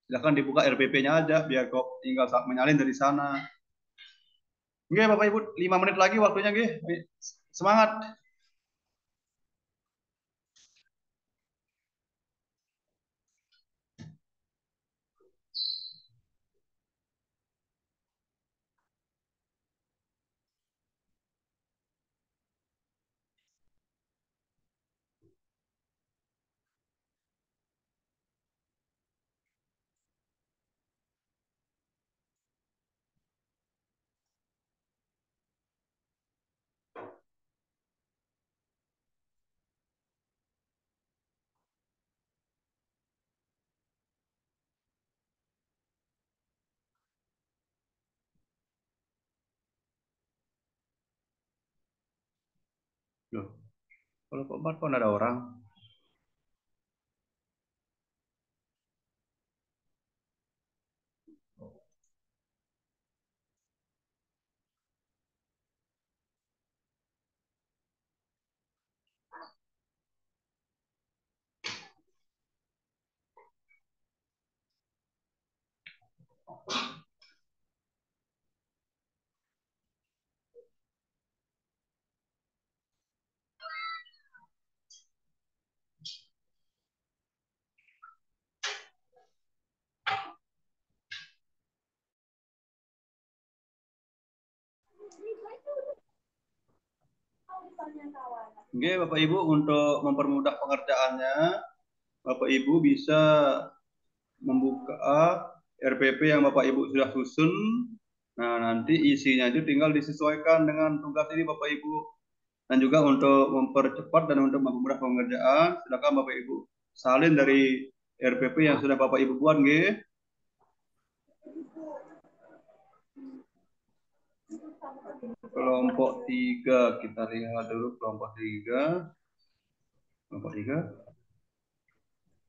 Silakan dibuka RPP-nya aja biar kok tinggal menyalin dari sana. Oke, Bapak Ibu, 5 menit lagi waktunya, nggih. Semangat. Loh, kalau kok ada orang? Oke, Bapak Ibu, untuk mempermudah pengerjaannya, Bapak Ibu bisa membuka RPP yang Bapak Ibu sudah susun. Nah, nanti isinya itu tinggal disesuaikan dengan tugas ini Bapak Ibu. Dan juga untuk mempercepat dan untuk mempermudah pengerjaan, silakan Bapak Ibu salin dari RPP yang sudah Bapak Ibu buat, nggih. Kelompok 3 kita lihat dulu kelompok 3. Kelompok 3.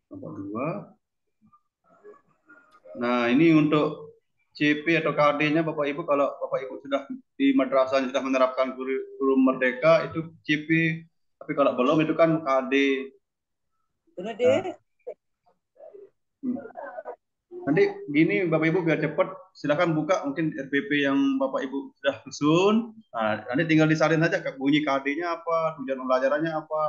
Kelompok 2. Nah, ini untuk CP atau KD-nya Bapak Ibu, kalau Bapak Ibu sudah di madrasah sudah menerapkan kurikulum Merdeka itu CP, tapi kalau belum itu kan KD. Nah, Nanti gini Bapak Ibu biar cepat, silakan buka mungkin RPP yang Bapak Ibu sudah susun. Nah, nanti tinggal disalin saja bunyi KD-nya apa, tujuan pembelajarannya apa.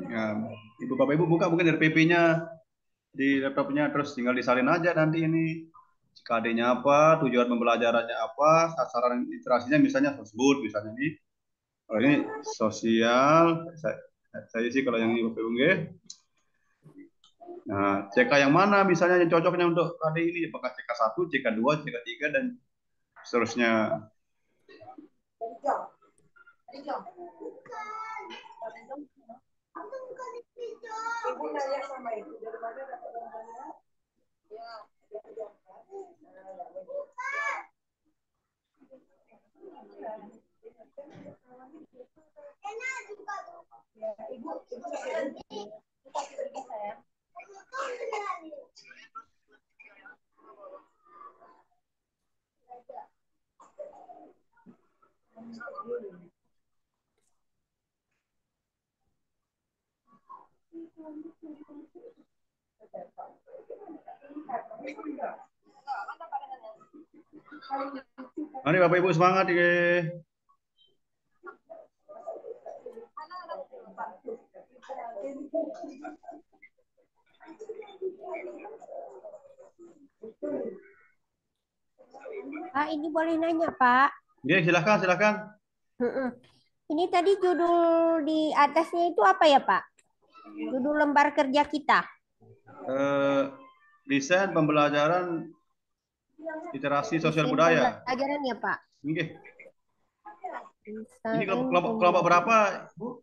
Ya, Bapak Ibu buka mungkin RPP-nya di laptopnya, terus tinggal disalin aja nanti ini KD-nya apa, tujuan pembelajarannya apa, sasaran literasinya misalnya tersebut misalnya nih. Kalau ini sosial, saya sih kalau yang ini Bapak Ibu nggih. Nah, CK yang mana misalnya yang cocoknya untuk KD ini? Apakah CK1, CK2, CK3 dan seterusnya. Mari Bapak Ibu semangat ya. Pak, ini boleh nanya, Pak? Oke, silakan, silakan. Ini tadi judul di atasnya itu apa ya, Pak? Judul lembar kerja kita. Desain pembelajaran literasi sosial Desain budaya. pembelajaran ya, Pak? Oke. Ini Desain kelompok berapa, Bu?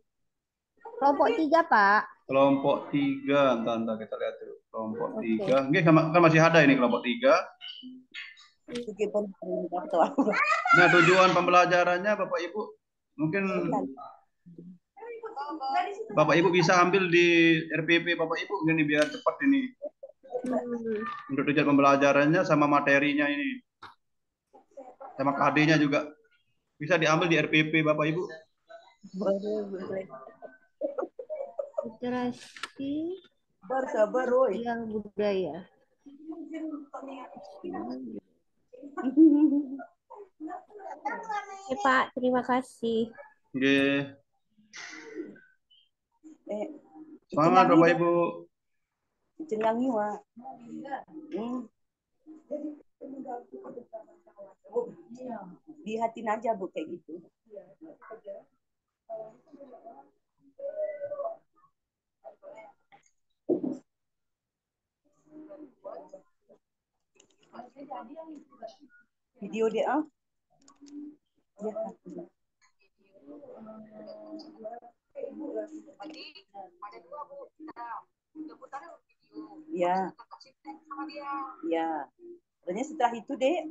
Kelompok 3, Pak. Kelompok 3, entar kita lihat dulu. Kelompok 3. Oke, kan masih ada ini kelompok 3. Nah, tujuan pembelajarannya Bapak Ibu mungkin Bapak Ibu bisa ambil di RPP Bapak Ibu ini biar cepat ini. Untuk tujuan pembelajarannya sama materinya ini. Sama KD-nya juga. Bisa diambil di RPP Bapak Ibu. Boleh. Literasi sosial budaya. Oke, Pak, terima kasih. Oke. Semangat Bapak Ibu. Jenangi wa. Lihatin aja Bu kayak gitu. Video dia ya. Ya. Ya. Ternyata setelah itu, Dek.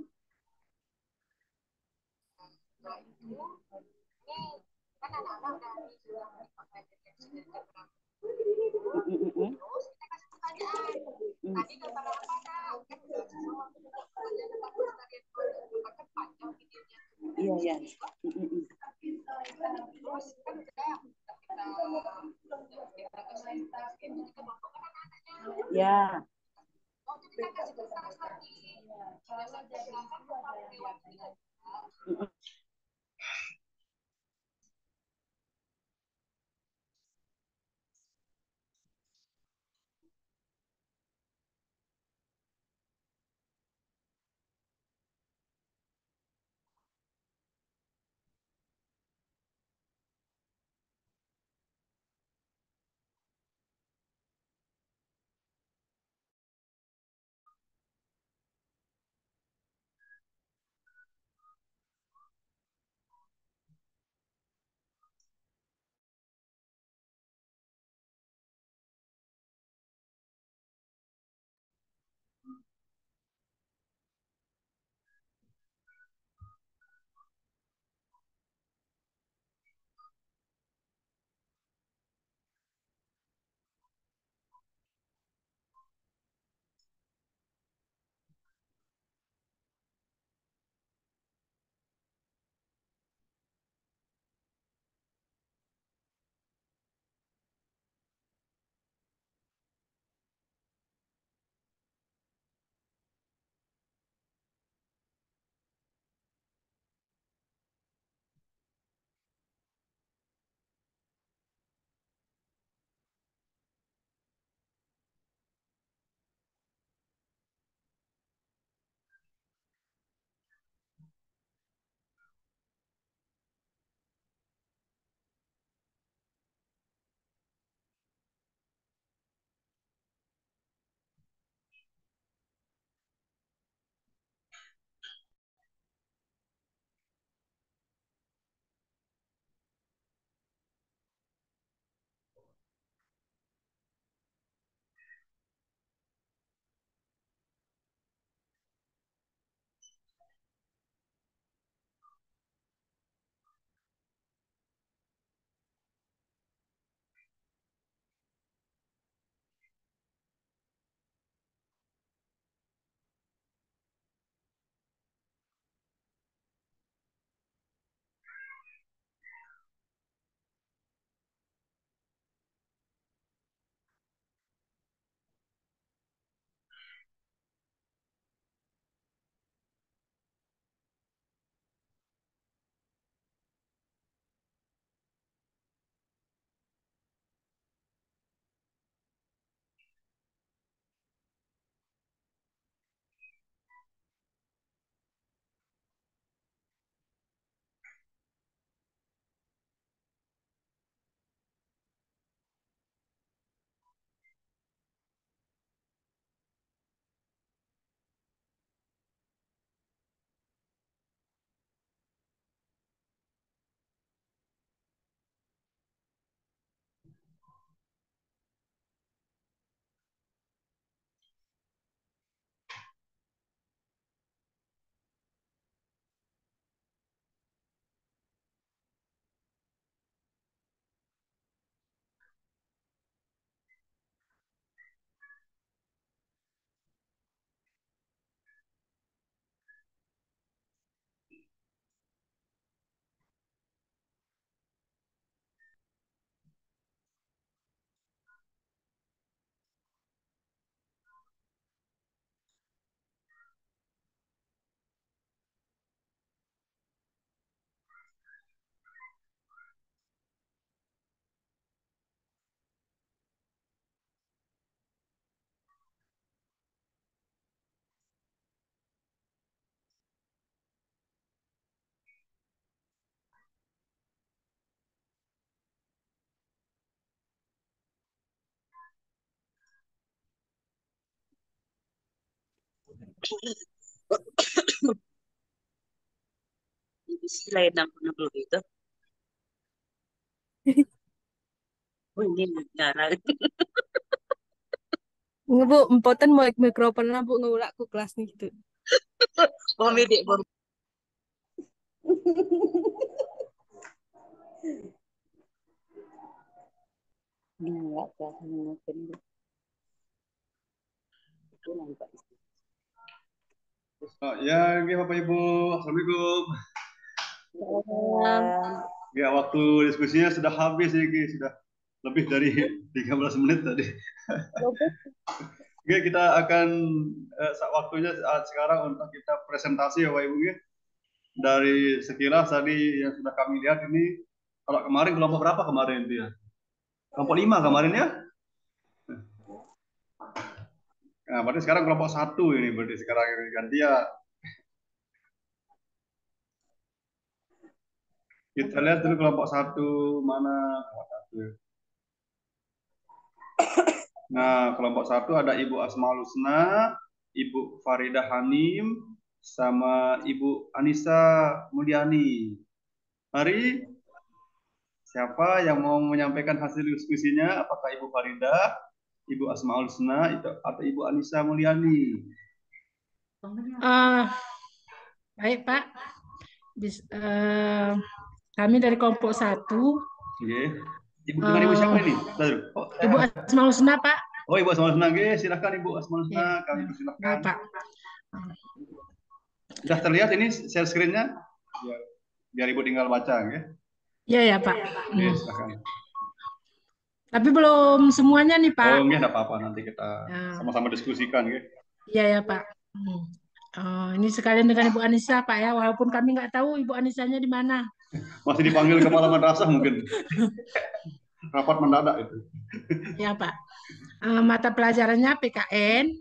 Iya, iya. Ya. Selain 60 itu. Oh, ini negara. Nggak, Bu, empotan mau mikrofon lah, Bu, ngulak ku kelas nih gitu. Oh, medik, Bu. Enggak, kelas mungkin. Itu nampak. Ya, oke, Bapak Ibu. Assalamualaikum. Ya, waktu diskusinya sudah habis ya, Ki. Sudah lebih dari 13 menit tadi. Oke, kita akan waktunya saat sekarang untuk kita presentasi ya, Bapak Ibu. Ya. Dari sekilas tadi yang sudah kami lihat ini, kalau kemarin kelompok berapa kemarin itu ya? Kelompok 5 kemarin ya? Nah, berarti sekarang kelompok 1 ini, berarti sekarang ini ganti ya. Kita lihat dulu kelompok 1 mana kelompok 1. Nah, kelompok 1 ada Ibu Asmaul Husna, Ibu Faridah Hanim, sama Ibu Anissa Mulyani. Mari, siapa yang mau menyampaikan hasil diskusinya? Apakah Ibu Faridah, Ibu Asmaul Husna, atau Ibu Anissa Mulyani? Baik, Pak. Kami dari kelompok 1. Ibu dengan Ibu siapa ini? Ibu Asmaul Husna, Pak. Oh, Ibu Asmaul Husna, silakan Ibu Asmaul Husna, kami persilahkan. Pak. Sudah terlihat ini share screen-nya? Biar Ibu tinggal baca, ya. Iya, ya, Pak. Silakan. Tapi belum semuanya nih, Pak. Oh, enggak apa-apa, nanti kita sama-sama diskusikan, ya. Iya, ya, Pak. Ini sekalian dengan Ibu Anissa, Pak, ya. Walaupun kami nggak tahu Ibu Anissanya di mana. Masih dipanggil kepala madrasah mungkin. Rapat mendadak itu. Ya, Pak. Mata pelajarannya PKN.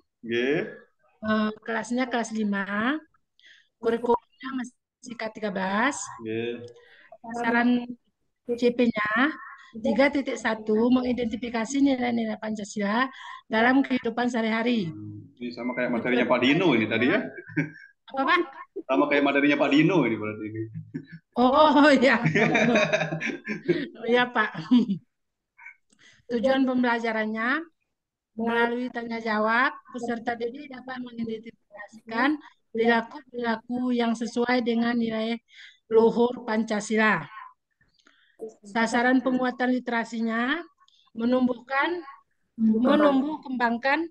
Kelasnya kelas 5. Kurikulumnya masih K13. Sasaran CP-nya 3.1 mengidentifikasi nilai-nilai Pancasila dalam kehidupan sehari-hari. Ini sama kayak materinya Pak Dino ini tadi ya. Apa, Pak? Sama kayak materinya Pak Dino ini berarti ini. Oh, ya. Oh, ya, Pak. Tujuan pembelajarannya melalui tanya jawab, peserta didik dapat mengidentifikasikan perilaku-perilaku yang sesuai dengan nilai luhur Pancasila. Sasaran penguatan literasinya menumbuh kembangkan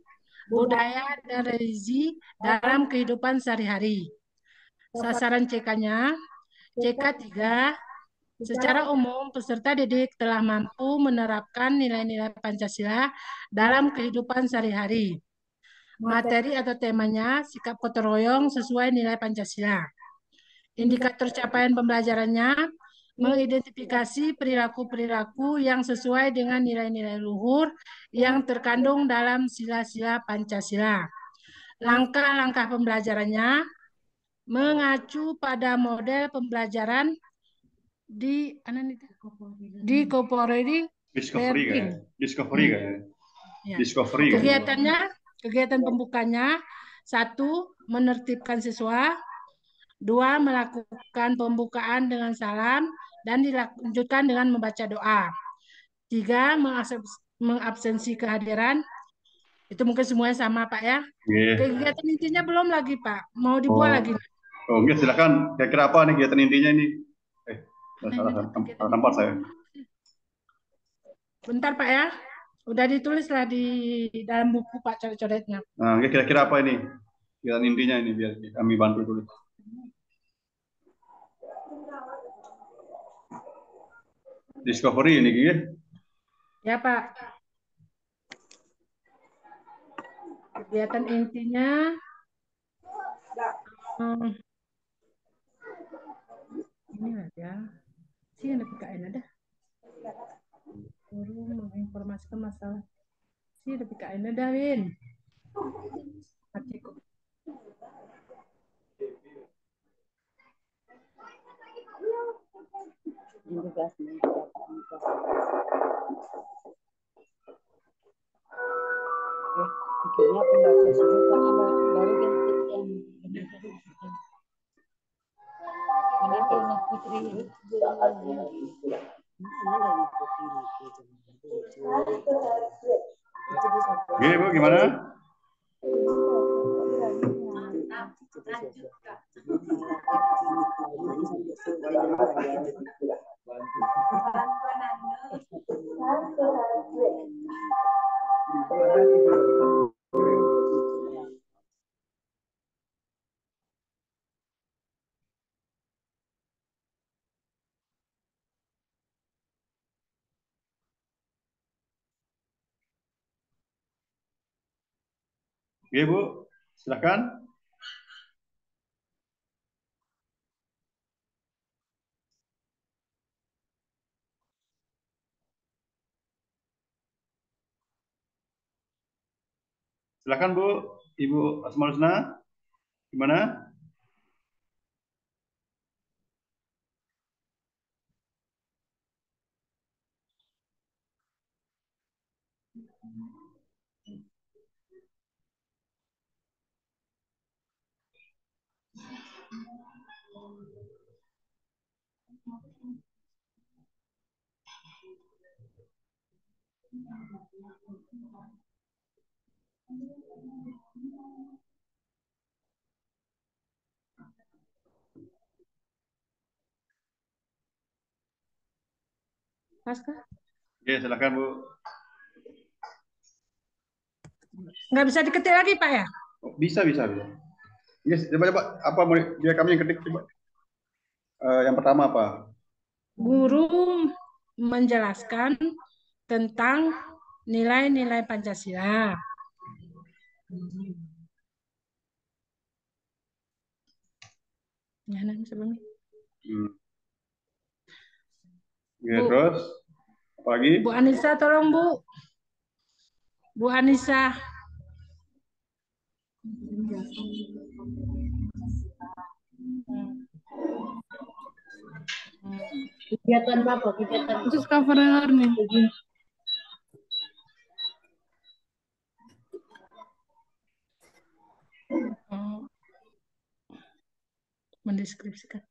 budaya dan religi dalam kehidupan sehari-hari. Sasaran CK-nya, CK3, secara umum peserta didik telah mampu menerapkan nilai-nilai Pancasila dalam kehidupan sehari-hari. Materi atau temanya sikap gotong royong sesuai nilai Pancasila. Indikator capaian pembelajarannya mengidentifikasi perilaku-perilaku yang sesuai dengan nilai-nilai luhur yang terkandung dalam sila-sila Pancasila. Langkah-langkah pembelajarannya mengacu pada model pembelajaran di Discovery. Kegiatan pembukanya 1. Menertibkan siswa, 2. Melakukan pembukaan dengan salam dan dilanjutkan dengan membaca doa, 3. Mengabsensi kehadiran. Itu mungkin semuanya sama, Pak, ya. Kegiatan intinya belum lagi, Pak, mau dibuat lagi. Oh, enggak, silakan. Kira-kira apa nih kegiatan intinya ini? Salah tempat saya. Bentar, Pak, ya. Udah ditulislah di dalam buku, Pak, coret-coretnya. Nah, kira-kira apa ini? Kegiatan intinya ini biar kami bantu tulis. Discovery ini, gitu. Ya, Pak. Kegiatan intinya ini aja. Sih ada PKN ada. Guru menginformasikan masalah. Sih ada PKN ada, Win. Akhirnya pembaca juga ada baru yang Oke, Bu, gimana? Oke, Bu, silakan. Silakan, Bu, Ibu Asmaul Husna, gimana? Pas kah? Oke, silakan, Bu. Nggak bisa diketik lagi, Pak ya? Oh, bisa, bisa, bisa. Yes, coba apa mau dia kami yang ketik coba. Yang pertama apa? Guru menjelaskan tentang nilai-nilai Pancasila. Ya, nah, sebelumnya. Ya, terus apa lagi? Bu Anissa, tolong Bu. Bu Anissa. Kegiatan apa? Kegiatan Itu cover learning. Mendeskripsikan.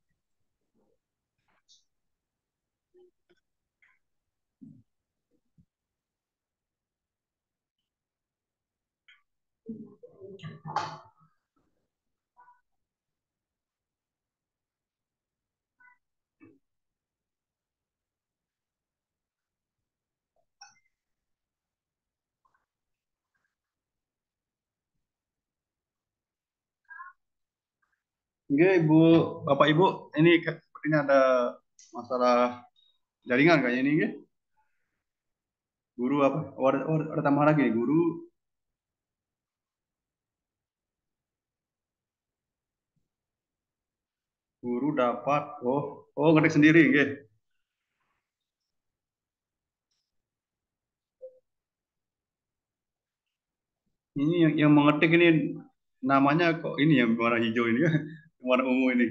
Oke, Ibu, Bapak Ibu, ini sepertinya ada masalah jaringan kayaknya ini, nggih. Guru apa? Oh, ada tambahan lagi, guru. Guru dapat, ngetik sendiri, nggih. Ini yang mengetik ini namanya kok ini yang warna hijau ini ya, warna ungu ini.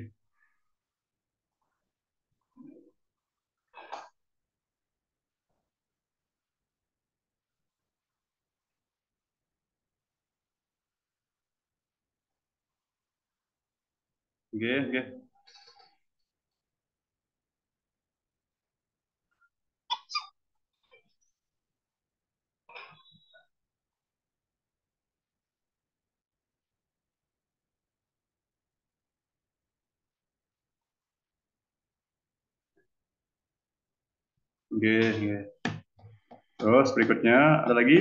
Oke, oke. Oke, oke. Terus berikutnya ada lagi?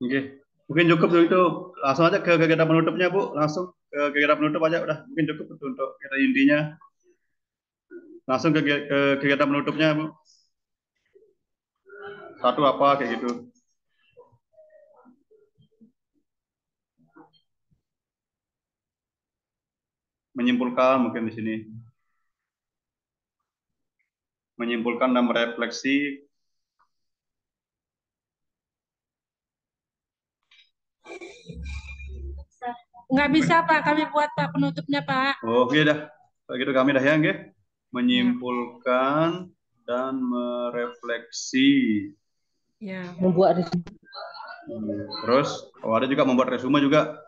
Oke. Mungkin cukup dulu itu. Langsung aja ke kegiatan penutupnya, Bu. Langsung ke kegiatan penutup aja udah. Mungkin cukup itu untuk kita intinya. Langsung ke kegiatan penutupnya, Bu. Satu apa kayak gitu. Menyimpulkan mungkin di sini. Menyimpulkan dan merefleksi. Nggak bisa Pak, kami buat Pak penutupnya Pak. Oh iya dah. Kalau gitu kami dah ya, nggih. Menyimpulkan dan merefleksi. Ya. Membuat Terus, ada juga membuat resume juga.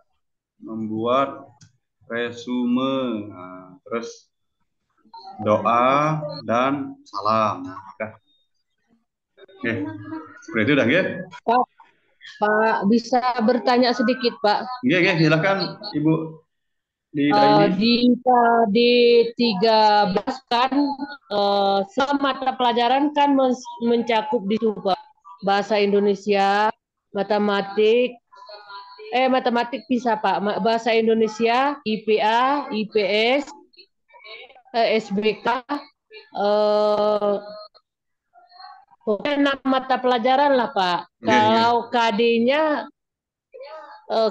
Membuat resume. Nah, terus doa dan salam. Nah, oke. Seperti itu dah, nggih. Pak, bisa bertanya sedikit, Pak? Nggih, silakan Ibu. Di KD 13 kan semata pelajaran kan mencakup di situ, Pak. Bahasa Indonesia, matematik bisa Pak. Bahasa Indonesia, IPA, IPS, SBK, pokoknya 6 mata pelajaran lah Pak. Kalau KD-nya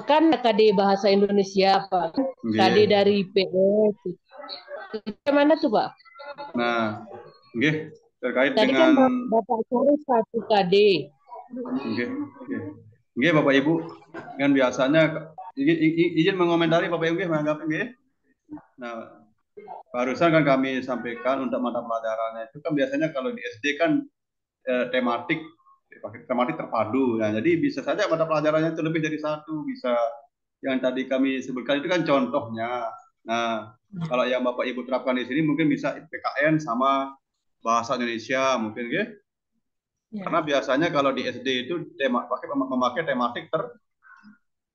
kan KD bahasa Indonesia Pak, KD dari IPS. Gimana tuh Pak? Nah, terkait tadi dengan kan Bapak cari 1 KD. Bapak Ibu, kan biasanya izin mengomentari Bapak Ibu menanggapi Nah, barusan kan kami sampaikan untuk mata pelajarannya itu kan biasanya kalau di SD kan tematik terpadu. Nah, jadi bisa saja mata pelajarannya itu lebih dari 1, bisa yang tadi kami sebutkan itu kan contohnya. Nah, kalau yang Bapak Ibu terapkan di sini mungkin bisa PKN sama bahasa Indonesia mungkin ya. Karena biasanya kalau di SD itu memakai tematik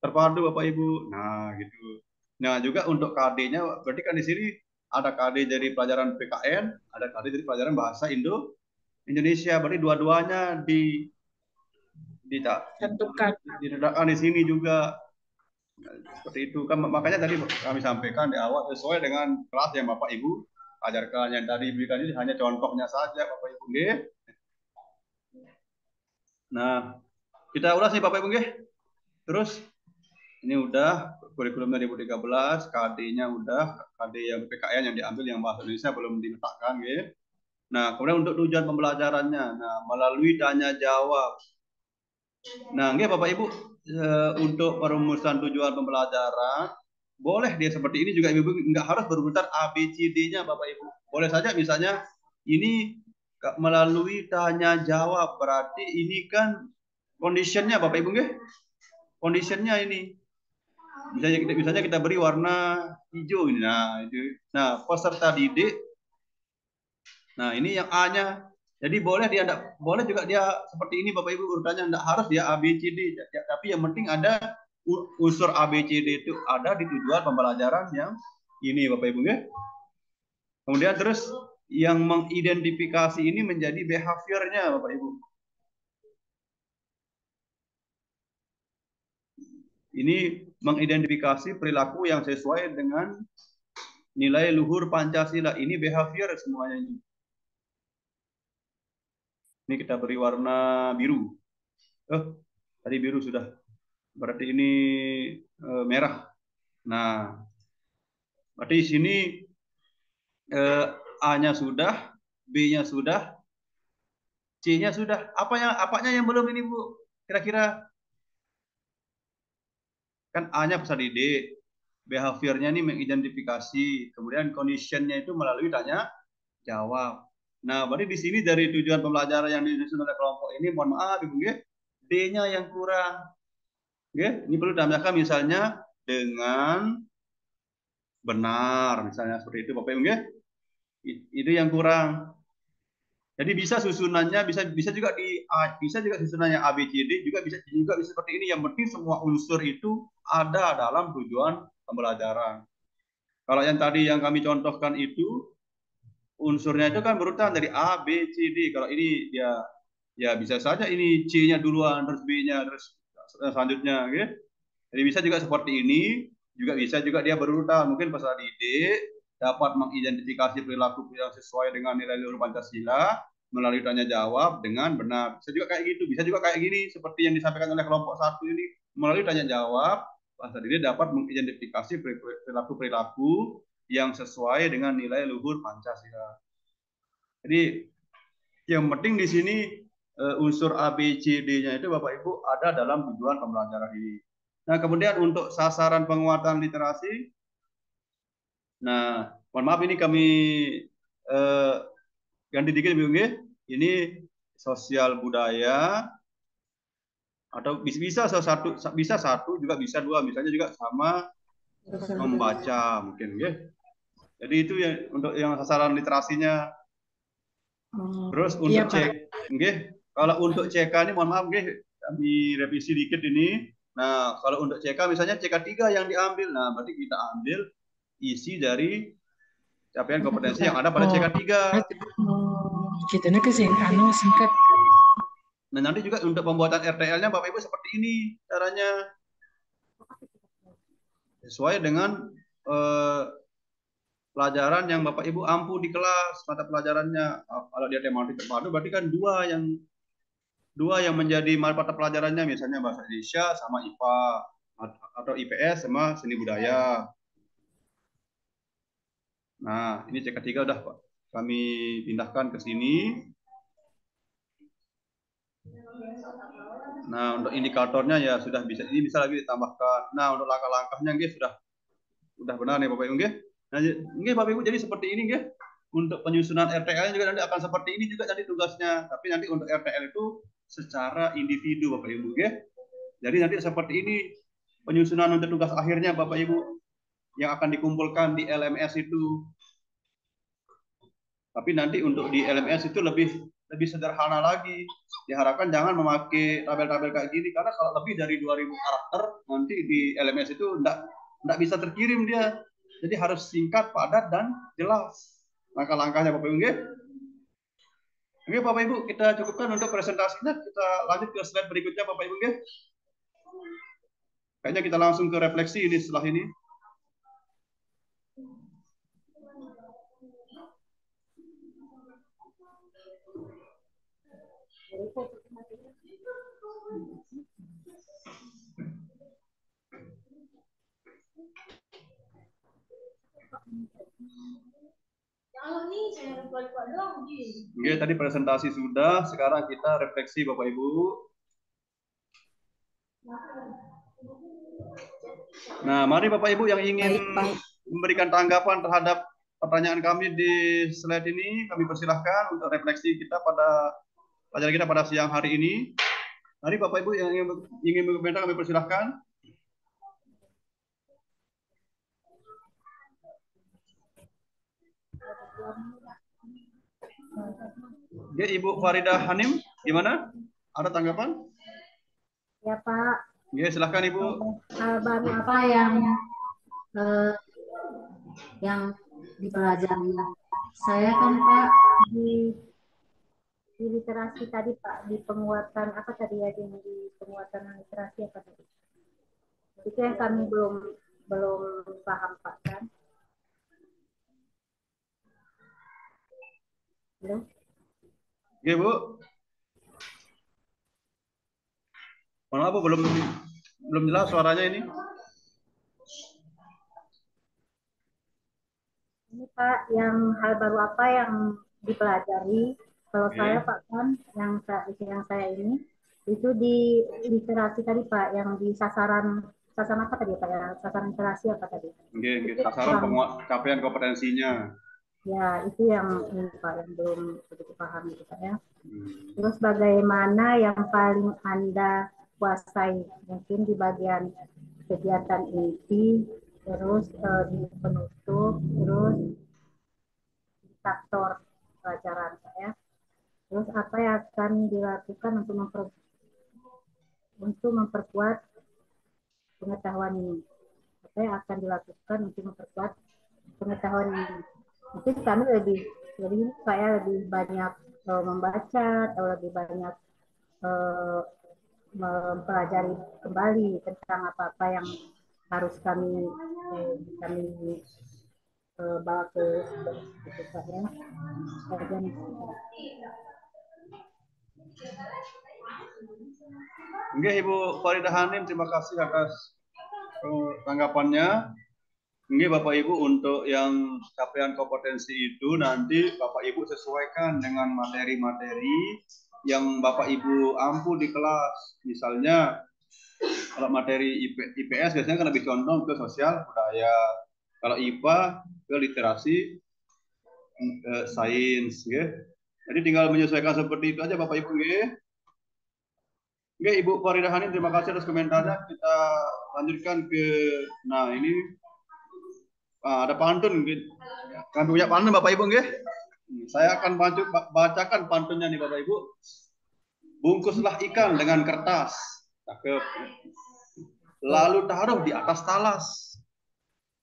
terpadu Bapak Ibu. Nah, gitu. Nah, juga untuk KD-nya berarti kan di sini ada KD dari pelajaran PKN, ada KD dari pelajaran bahasa Indonesia. Berarti dua-duanya diletakkan di sini juga. Seperti itu kan, makanya tadi kami sampaikan di awal sesuai dengan kelas yang Bapak Ibu ajarkan. Yang tadi berikan ini hanya contohnya saja Bapak Ibu. Nah, kita ulas nih Bapak Ibu. Terus ini udah kurikulum 2013, KD-nya udah, KD yang PKN yang diambil yang bahasa Indonesia belum diletakkan. Nah, kemudian untuk tujuan pembelajarannya, nah melalui tanya jawab. Nah, Bapak Ibu, untuk perumusan tujuan pembelajaran, boleh dia seperti ini juga Ibu, nggak harus berurutan ABCD-nya Bapak Ibu. Boleh saja misalnya ini melalui tanya jawab, berarti ini kan conditionnya Bapak Ibu, conditionnya ini. Misalnya kita beri warna hijau ini. Nah, itu. Nah, peserta didik. Nah, ini yang A-nya. Jadi boleh juga dia seperti ini Bapak Ibu urutannya, enggak harus dia ABCD, tapi yang penting ada unsur ABCD itu ada di tujuan pembelajaran yang ini Bapak Ibu Kemudian terus yang mengidentifikasi ini menjadi behaviornya Bapak Ibu. Ini mengidentifikasi perilaku yang sesuai dengan nilai luhur Pancasila. Ini behavior semuanya ini. Ini kita beri warna biru. Tadi biru sudah. Berarti ini merah. Nah, berarti di sini A-nya sudah, B-nya sudah, C-nya sudah. Apanya yang belum ini Bu? Kira-kira kan A-nya peserta didik, behaviornya ini mengidentifikasi, kemudian conditionnya itu melalui tanya jawab. Nah, berarti di sini dari tujuan pembelajaran yang disusun oleh kelompok ini, mohon maaf Ibu, D-nya yang kurang. Ini perlu ditambahkan misalnya dengan benar, misalnya seperti itu Bapak Ibu. Itu yang kurang. Jadi bisa susunannya bisa juga susunannya ABCD juga bisa seperti ini. Yang penting semua unsur itu ada dalam tujuan pembelajaran. Kalau yang tadi yang kami contohkan itu unsurnya itu kan berurutan dari A, B, C, D. Kalau ini dia ya bisa saja ini C-nya duluan, terus B-nya, terus selanjutnya, okay? Jadi bisa juga seperti ini, juga bisa juga dia berurutan. Mungkin peserta didik dapat mengidentifikasi perilaku yang sesuai dengan nilai luhur Pancasila melalui tanya jawab dengan benar. Bisa juga kayak gitu, bisa juga kayak gini seperti yang disampaikan oleh kelompok 1 ini, melalui tanya jawab peserta didik dapat mengidentifikasi perilaku yang sesuai dengan nilai luhur Pancasila. Jadi yang penting di sini unsur A, B, C, D-nya itu Bapak Ibu ada dalam tujuan pembelajaran ini. Nah, kemudian untuk sasaran penguatan literasi, nah, mohon maaf ini kami ganti dikit, Bu. Ini sosial budaya, atau bisa satu, juga bisa dua, misalnya juga sama membaca mungkin, ya. Jadi itu ya untuk yang sasaran literasinya. Terus untuk kalau untuk CK ini mohon maaf, kami revisi dikit ini. Nah, kalau untuk CK misalnya CK3 yang diambil, nah berarti kita ambil isi dari capaian kompetensi yang ada pada CK3. Kita nih singkat. Nah, nanti juga untuk pembuatan RTL-nya Bapak Ibu seperti ini caranya. Sesuai dengan pelajaran yang Bapak Ibu ampu di kelas, mata pelajarannya. Kalau dia tematik terpadu berarti kan dua yang menjadi mata pelajarannya, misalnya bahasa Indonesia sama IPA, atau IPS sama seni budaya. Nah, ini CK3 udah Pak kami pindahkan ke sini. Nah, untuk indikatornya ya sudah bisa, ini bisa lagi ditambahkan. Nah, untuk langkah-langkahnya sudah benar nih Bapak Ibu. Nah, Bapak Ibu, jadi seperti ini untuk penyusunan RTL juga nanti akan seperti ini juga nanti tugasnya. Tapi nanti untuk RTL itu secara individu Bapak Ibu, Jadi nanti seperti ini penyusunan untuk tugas akhirnya Bapak Ibu yang akan dikumpulkan di LMS itu. Tapi nanti untuk di LMS itu lebih sederhana lagi. Diharapkan jangan memakai tabel-tabel kayak gini, karena kalau lebih dari 2000 karakter nanti di LMS itu enggak bisa terkirim dia. Jadi harus singkat, padat, dan jelas langkah-langkahnya Bapak Ibu. Oke Bapak Ibu, kita cukupkan untuk presentasinya. Kita lanjut ke slide berikutnya Bapak Ibu. Kayaknya kita langsung ke refleksi ini setelah ini. Oke, tadi presentasi sudah, sekarang kita refleksi Bapak Ibu. Nah, mari Bapak Ibu yang ingin memberikan tanggapan terhadap pertanyaan kami di slide ini, kami persilahkan untuk refleksi kita pada pelajaran kita pada siang hari ini. Mari Bapak Ibu yang ingin berkomentar, kami persilahkan. Oke, Ibu Farida Hanim, gimana? Ada tanggapan? Ya Pak. Oke, silahkan Ibu. Baru apa yang dipelajari? Saya kan Pak di literasi tadi Pak, di penguatan apa tadi ya, di penguatan literasi apa tadi? Itu yang kami belum paham Pak kan? Belum? Oke Bu. Mohon maaf Bu, belum jelas suaranya ini. Ini Pak, yang hal baru apa yang dipelajari? Kalau saya Pak kan, yang saya ini itu di literasi tadi Pak, yang di sasaran apa tadi Pak ya? Sasaran literasi apa tadi? Oke, sasaran capaian kompetensinya. Ya, itu yang ini Pak, yang belum begitu paham gitu Pak ya. Terus bagaimana yang paling Anda kuasai? Mungkin di bagian kegiatan inti, terus di penutup, terus faktor pelajaran ya. Terus apa yang akan dilakukan untuk memperkuat pengetahuan ini? Apa yang akan dilakukan untuk memperkuat pengetahuan ini? Mungkin kami lebih banyak membaca atau lebih banyak mempelajari kembali tentang apa-apa yang harus kami bawa ke ya. Oke, Ibu Faridah Hanim, terima kasih atas tanggapannya. Oke, Bapak Ibu, untuk yang capaian kompetensi itu nanti Bapak Ibu sesuaikan dengan materi-materi yang Bapak Ibu ampu di kelas. Misalnya kalau materi IPS biasanya kan lebih condong ke sosial budaya. Kalau IPA ke literasi, sains, ya. Jadi tinggal menyesuaikan seperti itu aja Bapak Ibu, ya. Oke, Ibu Faridah Hanim, terima kasih atas komentarnya. Kita lanjutkan ke, nah ini ada pantun, kami punya pantun Bapak Ibu, ya. Saya akan bacakan pantunnya nih Bapak Ibu. Bungkuslah ikan dengan kertas, cakep. Lalu taruh di atas talas.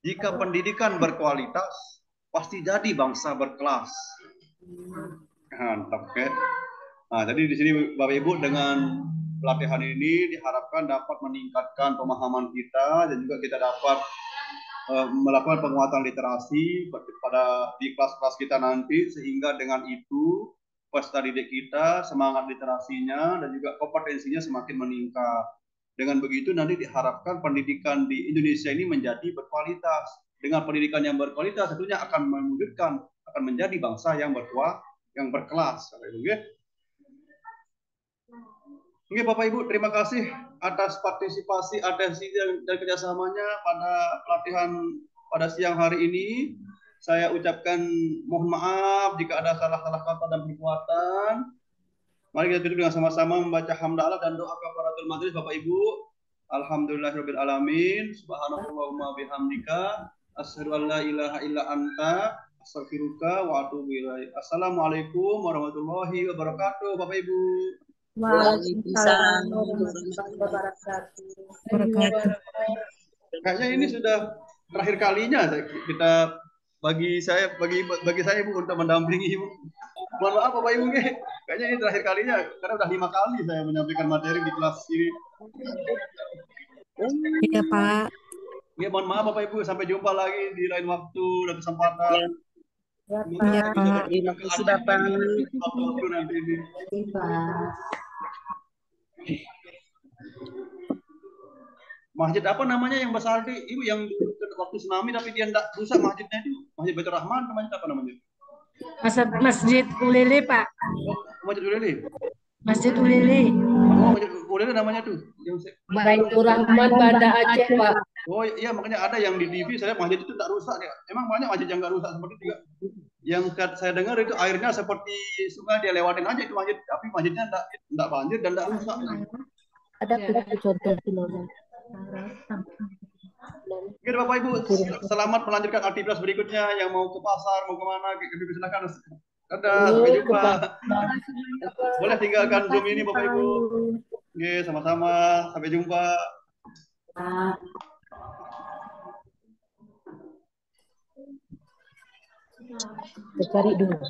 Jika pendidikan berkualitas, pasti jadi bangsa berkelas. Mantap, ya. Nah, jadi di sini Bapak Ibu dengan pelatihan ini diharapkan dapat meningkatkan pemahaman kita dan juga kita dapat melakukan penguatan literasi pada di kelas-kelas kita nanti, sehingga dengan itu peserta didik kita semangat literasinya dan juga kompetensinya semakin meningkat. Dengan begitu nanti diharapkan pendidikan di Indonesia ini menjadi berkualitas. Dengan pendidikan yang berkualitas tentunya akan mewujudkan, akan menjadi bangsa yang berkelas. Oke, Bapak Ibu, terima kasih atas partisipasi, atensi dan kerjasamanya pada pelatihan pada siang hari ini. Saya ucapkan mohon maaf jika ada salah-salah kata dan perbuatan. Mari kita duduk dengan sama-sama membaca hamdalah dan doa kafaratul majelis Bapak Ibu. Alhamdulillahirabbil alamin. Subhanallahumma bihamdika asyhadu an la ilaha illa anta astaghfiruka wa atubu ilaik. Assalamualaikum warahmatullahi wabarakatuh Bapak Ibu. Waalaikumsalam warahmatullahi wabarakatuh. Kayaknya ini sudah terakhir kalinya kita bagi saya Ibu untuk mendampingi Ibu. Mohon maaf Bapak Ibu, kayaknya ini terakhir kalinya karena udah 5 kali saya menyampaikan materi di kelas ini. Iya Pak. Ya, mohon maaf Bapak Ibu, sampai jumpa lagi di lain waktu dan kesempatan. Iya Pak. Terima kasih Bapak. Waktu nanti ini. Masjid apa namanya yang besar di Ibu yang waktu tsunami tapi dia enggak rusak masjidnya itu? Masjid Baitur Rahman namanya apa namanya? Masjid Ulele, Pak. Oh, Masjid Ulele. Masjid Ulele. Oh, Masjid Ulele namanya tuh. Baitur Rahman Banda Aceh, Pak. Oh iya, makanya ada yang di TV saya masjid itu tak rusak ya. Emang banyak masjid yang nggak rusak seperti itu. Yang saya dengar itu airnya seperti sungai dia lewatin aja itu masjid, tapi masjidnya enggak banjir dan enggak rusak. Ada contoh filmnya. Oke Bapak Ibu, selamat melanjutkan aktivitas berikutnya. Yang mau ke pasar, mau kemana, silakan. Dadah, sampai jumpa. Boleh tinggalkan Zoom ini Bapak Ibu. Oke, sama-sama. Sampai jumpa. Kita cari dulu.